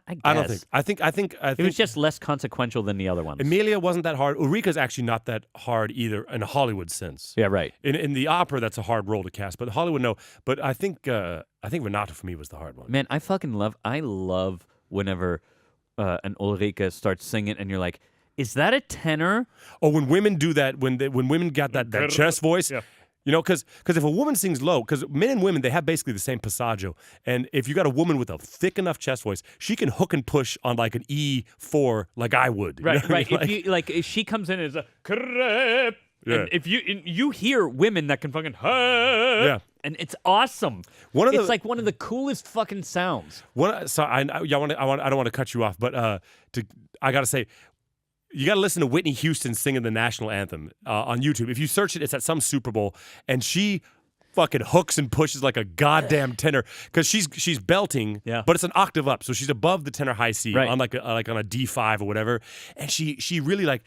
I guess. I don't think. I think. It was just less consequential than the other ones. Amelia wasn't that hard. Ulrika's actually not that hard either in a Hollywood sense. Yeah, right. In the opera, that's a hard role to cast, but Hollywood, no. But I think Renato for me was the hard one. Man, I love whenever an Ulrika starts singing and you're like, is that a tenor? Oh, when women do that, when women got that chest voice, Yeah. you know, because if a woman sings low, because men and women, they have basically the same passaggio, and if you got a woman with a thick enough chest voice, she can hook and push on like an E4 like I would. You know Right, what I right. mean? If she comes in as a crepe, Yeah. and if you hear women that can fucking Yeah. and it's awesome. One It's like one of the coolest fucking sounds. I don't want to cut you off, but I gotta say, you got to listen to Whitney Houston singing the national anthem on YouTube. If you search it, it's at some Super Bowl, and she fucking hooks and pushes like a goddamn tenor because she's belting, Yeah. but it's an octave up, so she's above the tenor high C Right. on like on a D5 or whatever, and she really like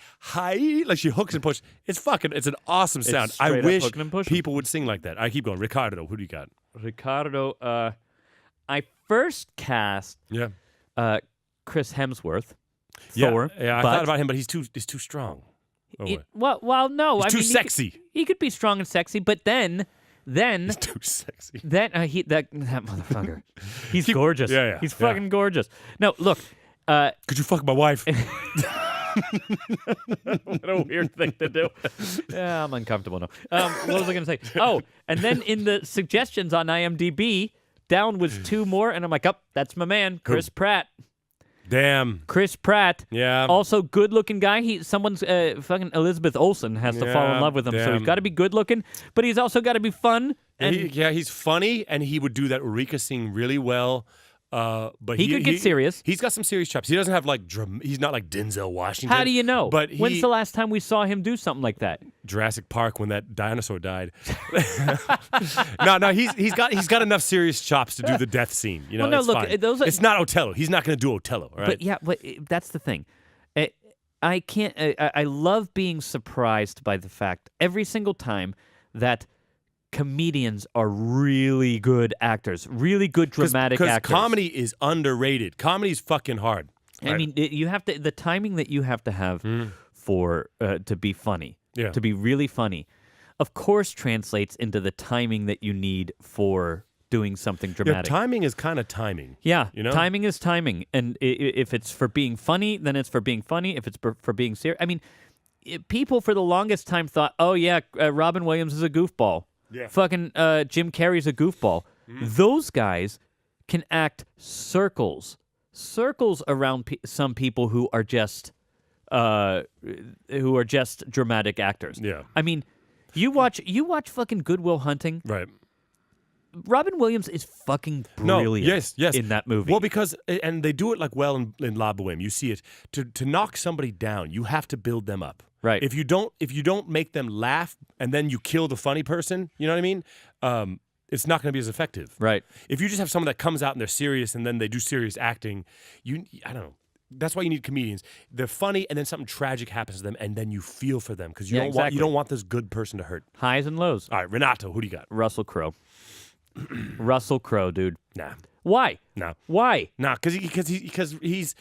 she hooks and pushes. It's an awesome sound. I straight up wish hooking and pushing. people would sing like that. I keep going. Ricardo, who do you got? Ricardo, I first cast Yeah, Chris Hemsworth, yeah, Thor. yeah. I but thought about him, but he's too strong. Oh, wait. well, no. He's I too mean, sexy. He could be strong and sexy, but then He's too sexy. that motherfucker, he's gorgeous. yeah, he's yeah. fucking gorgeous. No, look. Could you fuck my wife? What a weird thing to do. Yeah, I'm uncomfortable now. What was I going to say? Oh, and then in the suggestions on IMDb, down was two more, and I'm like, oh, that's my man, Chris Pratt. Damn. Chris Pratt. Yeah. Also, good-looking guy. Someone's fucking Elizabeth Olsen has to fall in Yeah, love with him, so damn. he's got to be good-looking, but he's also got to be fun. And He's funny, and he would do that Ulrika sing really well. But He could get serious. He's got some serious chops. He doesn't have like he's not like Denzel Washington. How do you know? But when's the last time we saw him do something like that? Jurassic Park when that dinosaur died. No, he's got enough serious chops to do the death scene. You know, Well, no, it's look, fine. those are- It's not Othello. He's not going to do Othello. All right. But that's the thing. I can't. I love being surprised by the fact every single time that comedians are really good actors, really good dramatic actors. Because comedy is underrated. Comedy's fucking hard. I mean, you have to the timing that you have to have for to be funny, to be really funny, of course, translates into the timing that you need for doing something dramatic. Timing is kind of timing. Yeah, you know? Timing is timing, and if it's for being funny, then it's for being funny. If it's for being serious, I mean, people for the longest time thought, oh yeah, Robin Williams is a goofball. Yeah. Fucking Jim Carrey's a goofball. Those guys can act circles around some people who are just dramatic actors. Yeah. I mean, you watch fucking Good Will Hunting. Right. Robin Williams is fucking brilliant in that movie. Well, because and they do it like well in La Boheme. You see it to knock somebody down, you have to build them up. Right. If you don't make them laugh and then you kill the funny person, you know what I mean? It's not going to be as effective. Right. If you just have someone that comes out and they're serious and then they do serious acting, I don't know. That's why you need comedians. They're funny and then something tragic happens to them and then you feel for them because you don't want this good person to hurt. Highs and lows. All right, Renato, who do you got? Russell Crowe. Russell Crowe, dude. Nah. Why? No. Why? Nah, because he's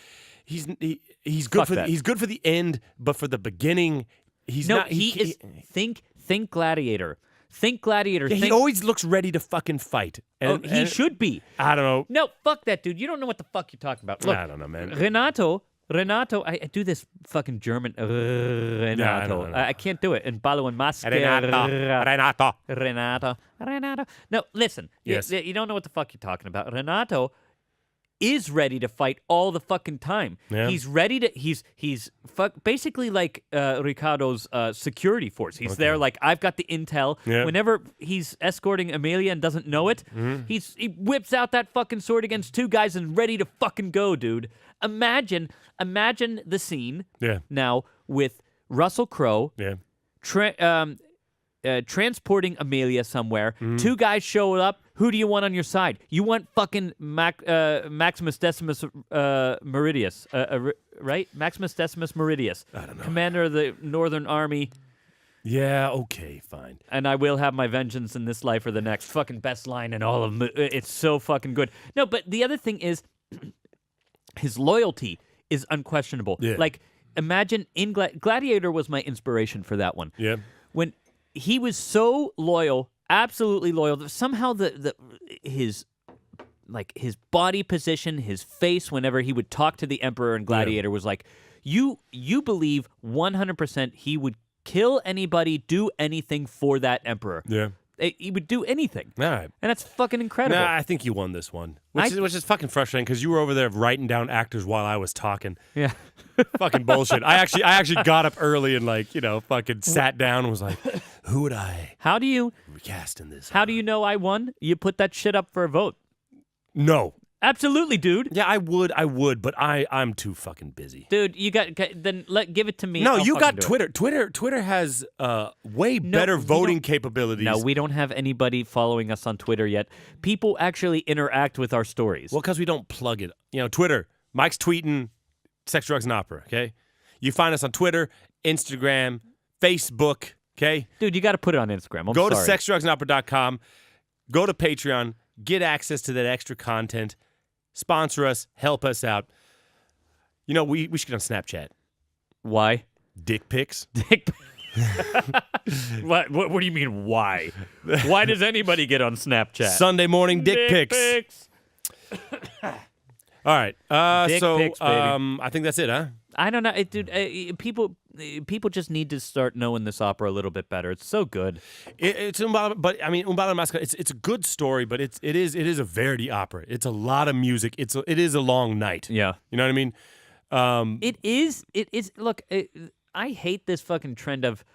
Fuck good that. he's good for the end, but for the beginning, he's No, not. is. Think Gladiator. Think Gladiator. He always looks ready to fucking fight. And, he should be. I don't know. No, fuck that, dude. You don't know what the fuck you're talking about. Look, I don't know, man. Renato, I do this fucking German. Renato. know. I can't do it. And ballo and maschera. Renato. No, listen. Yes. You don't know what the fuck you're talking about. Renato is ready to fight all the fucking time. Yeah. He's ready to. He's basically like Ricardo's security force. He's there like, I've got the intel. Yeah. Whenever he's escorting Amelia and doesn't know it, he whips out that fucking sword against two guys and ready to fucking go, dude. Imagine the scene now with Russell Crowe transporting Amelia somewhere. Two guys show up. Who do you want on your side? You want fucking Maximus Decimus Meridius, right? Maximus Decimus Meridius. I don't know. Commander of the Northern Army. Yeah, okay, fine. And I will have my vengeance in this life or the next. Fucking best line in all of it's so fucking good. No, but the other thing is his loyalty is unquestionable. Yeah. Like, imagine in Gladiator was my inspiration for that one. Yeah. When he was so loyal, absolutely loyal, that somehow his body position, his face whenever he would talk to the Emperor in Gladiator was like, you believe 100% he would kill anybody, do anything for that Emperor. Yeah. He would do anything. All right. And that's fucking incredible. Nah, I think you won this one, which is fucking frustrating because you were over there writing down actors while I was talking. Yeah. Fucking bullshit. I actually got up early and fucking sat down and was like, who would I How do you recast in this? How do you know I won? You put that shit up for a vote. No. Absolutely, dude. Yeah, I would, but I'm too fucking busy. Dude, you got then give it to me. No, I'll you got fucking do it. Twitter has way better voting capabilities. No, we don't have anybody following us on Twitter yet. People actually interact with our stories. Well, because we don't plug it. Twitter. Mike's tweeting Sex, Drugs, and Opera, okay? You find us on Twitter, Instagram, Facebook, okay? Dude, you got to put it on Instagram. Go to sorry. sexdrugsandopera.com. Go to Patreon. Get access to that extra content. Sponsor us. Help us out. We should get on Snapchat. Why? Dick pics. Dick. What do you mean, why? Why does anybody get on Snapchat? Sunday morning dick pics. All right. Dick pics, baby. I think that's it, huh? I don't know, dude. People just need to start knowing this opera a little bit better. It's so good. It's Umballa, but I mean Umballa Maschera. It's a good story, but it is a Verdi opera. It's a lot of music. It is a long night. Yeah, you know what I mean. It is. Look, I hate this fucking trend of.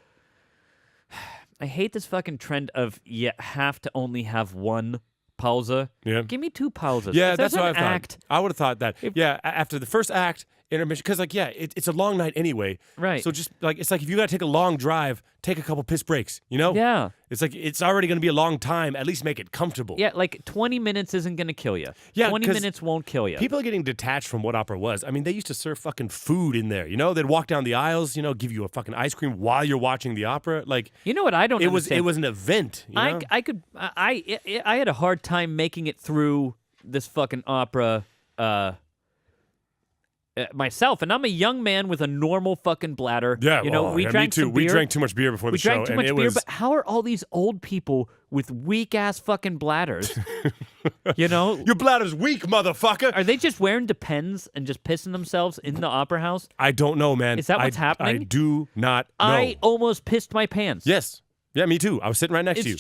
You have to only have one Pause. Yeah. Give me 2 pauses. Yeah, If that's there's what I an thought. act, I would have thought that. After the first act, intermission, because it's a long night anyway. Right. So just it's like if you got to take a long drive, take a couple piss breaks. You know. Yeah. It's like it's already going to be a long time. At least make it comfortable. Yeah, like 20 minutes isn't going to kill you. Yeah, 20 'cause minutes won't kill you. People are getting detached from what opera was. I mean, they used to serve fucking food in there. You know, they'd walk down the aisles. You know, give you a fucking ice cream while you're watching the opera. Like You know what I don't understand? it was an event. You know? I had a hard time making it through this fucking opera myself, and I'm a young man with a normal fucking bladder. Yeah, you know, we drank me too. some We beer. drank too much beer before the We show, drank too and much it beer, was. but how are all these old people with weak ass fucking bladders? You know, Your bladder's weak, motherfucker. are they just wearing Depends and just pissing themselves in the opera house? I don't know, man. Is that what's happening? I do not know. I almost pissed my pants. Yes. Yeah, me too. I was sitting right next to you.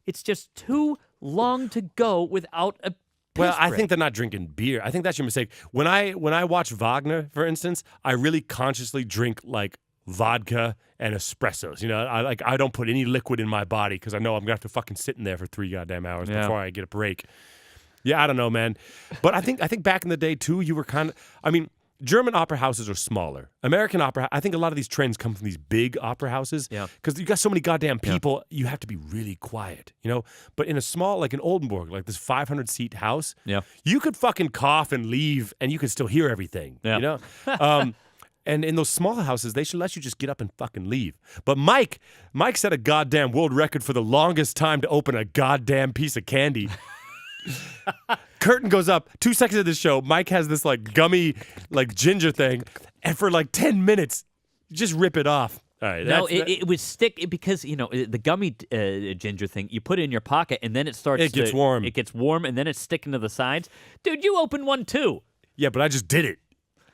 It's just too long to go without a Well, piss I break. think they're not drinking beer. I think that's your mistake. When I watch Wagner, for instance, I really consciously drink like vodka and espressos. You know, I don't put any liquid in my body because I know I'm gonna have to fucking sit in there for 3 goddamn hours Yeah. before I get a break. Yeah, I don't know, man. But I think back in the day too, you were kind of. I mean, German opera houses are smaller. American opera, I think a lot of these trends come from these big opera houses. Yeah. Because you got so many goddamn people, you have to be really quiet, you know? But in a small, like in Oldenburg, like this 500-seat house, Yeah. you could fucking cough and leave and you could still hear everything, Yeah. you know? And in those small houses, they should let you just get up and fucking leave. But Mike set a goddamn world record for the longest time to open a goddamn piece of candy. Curtain goes up. 2 seconds of the show, Mike has this like gummy, like ginger thing, and for like 10 minutes, just rip it off. All right. No, it would stick because you know the gummy ginger thing. You put it in your pocket and then it starts. It gets warm. It gets warm and then it's sticking to the sides. Dude, you open one too. Yeah, but I just did it.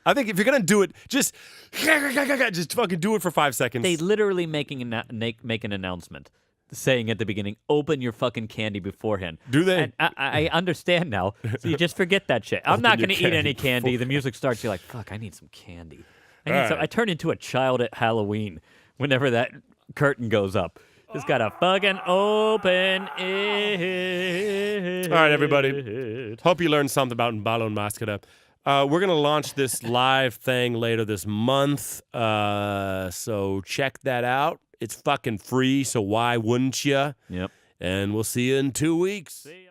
I think if you're gonna do it, just fucking do it for 5 seconds. They literally make an announcement saying at the beginning, "Open your fucking candy beforehand." Do they? And I understand now. So you just forget that shit. I'm not Open going your to eat any candy candy. The music starts. You're like, "Fuck, I need some candy." All right. I turn into a child at Halloween whenever that curtain goes up. Just gotta fucking open it. All right, everybody. Hope you learned something about ballo and maschera. We're going to launch this live thing later this month, so check that out. It's fucking free, so why wouldn't you? Yep. And we'll see you in 2 weeks. See ya.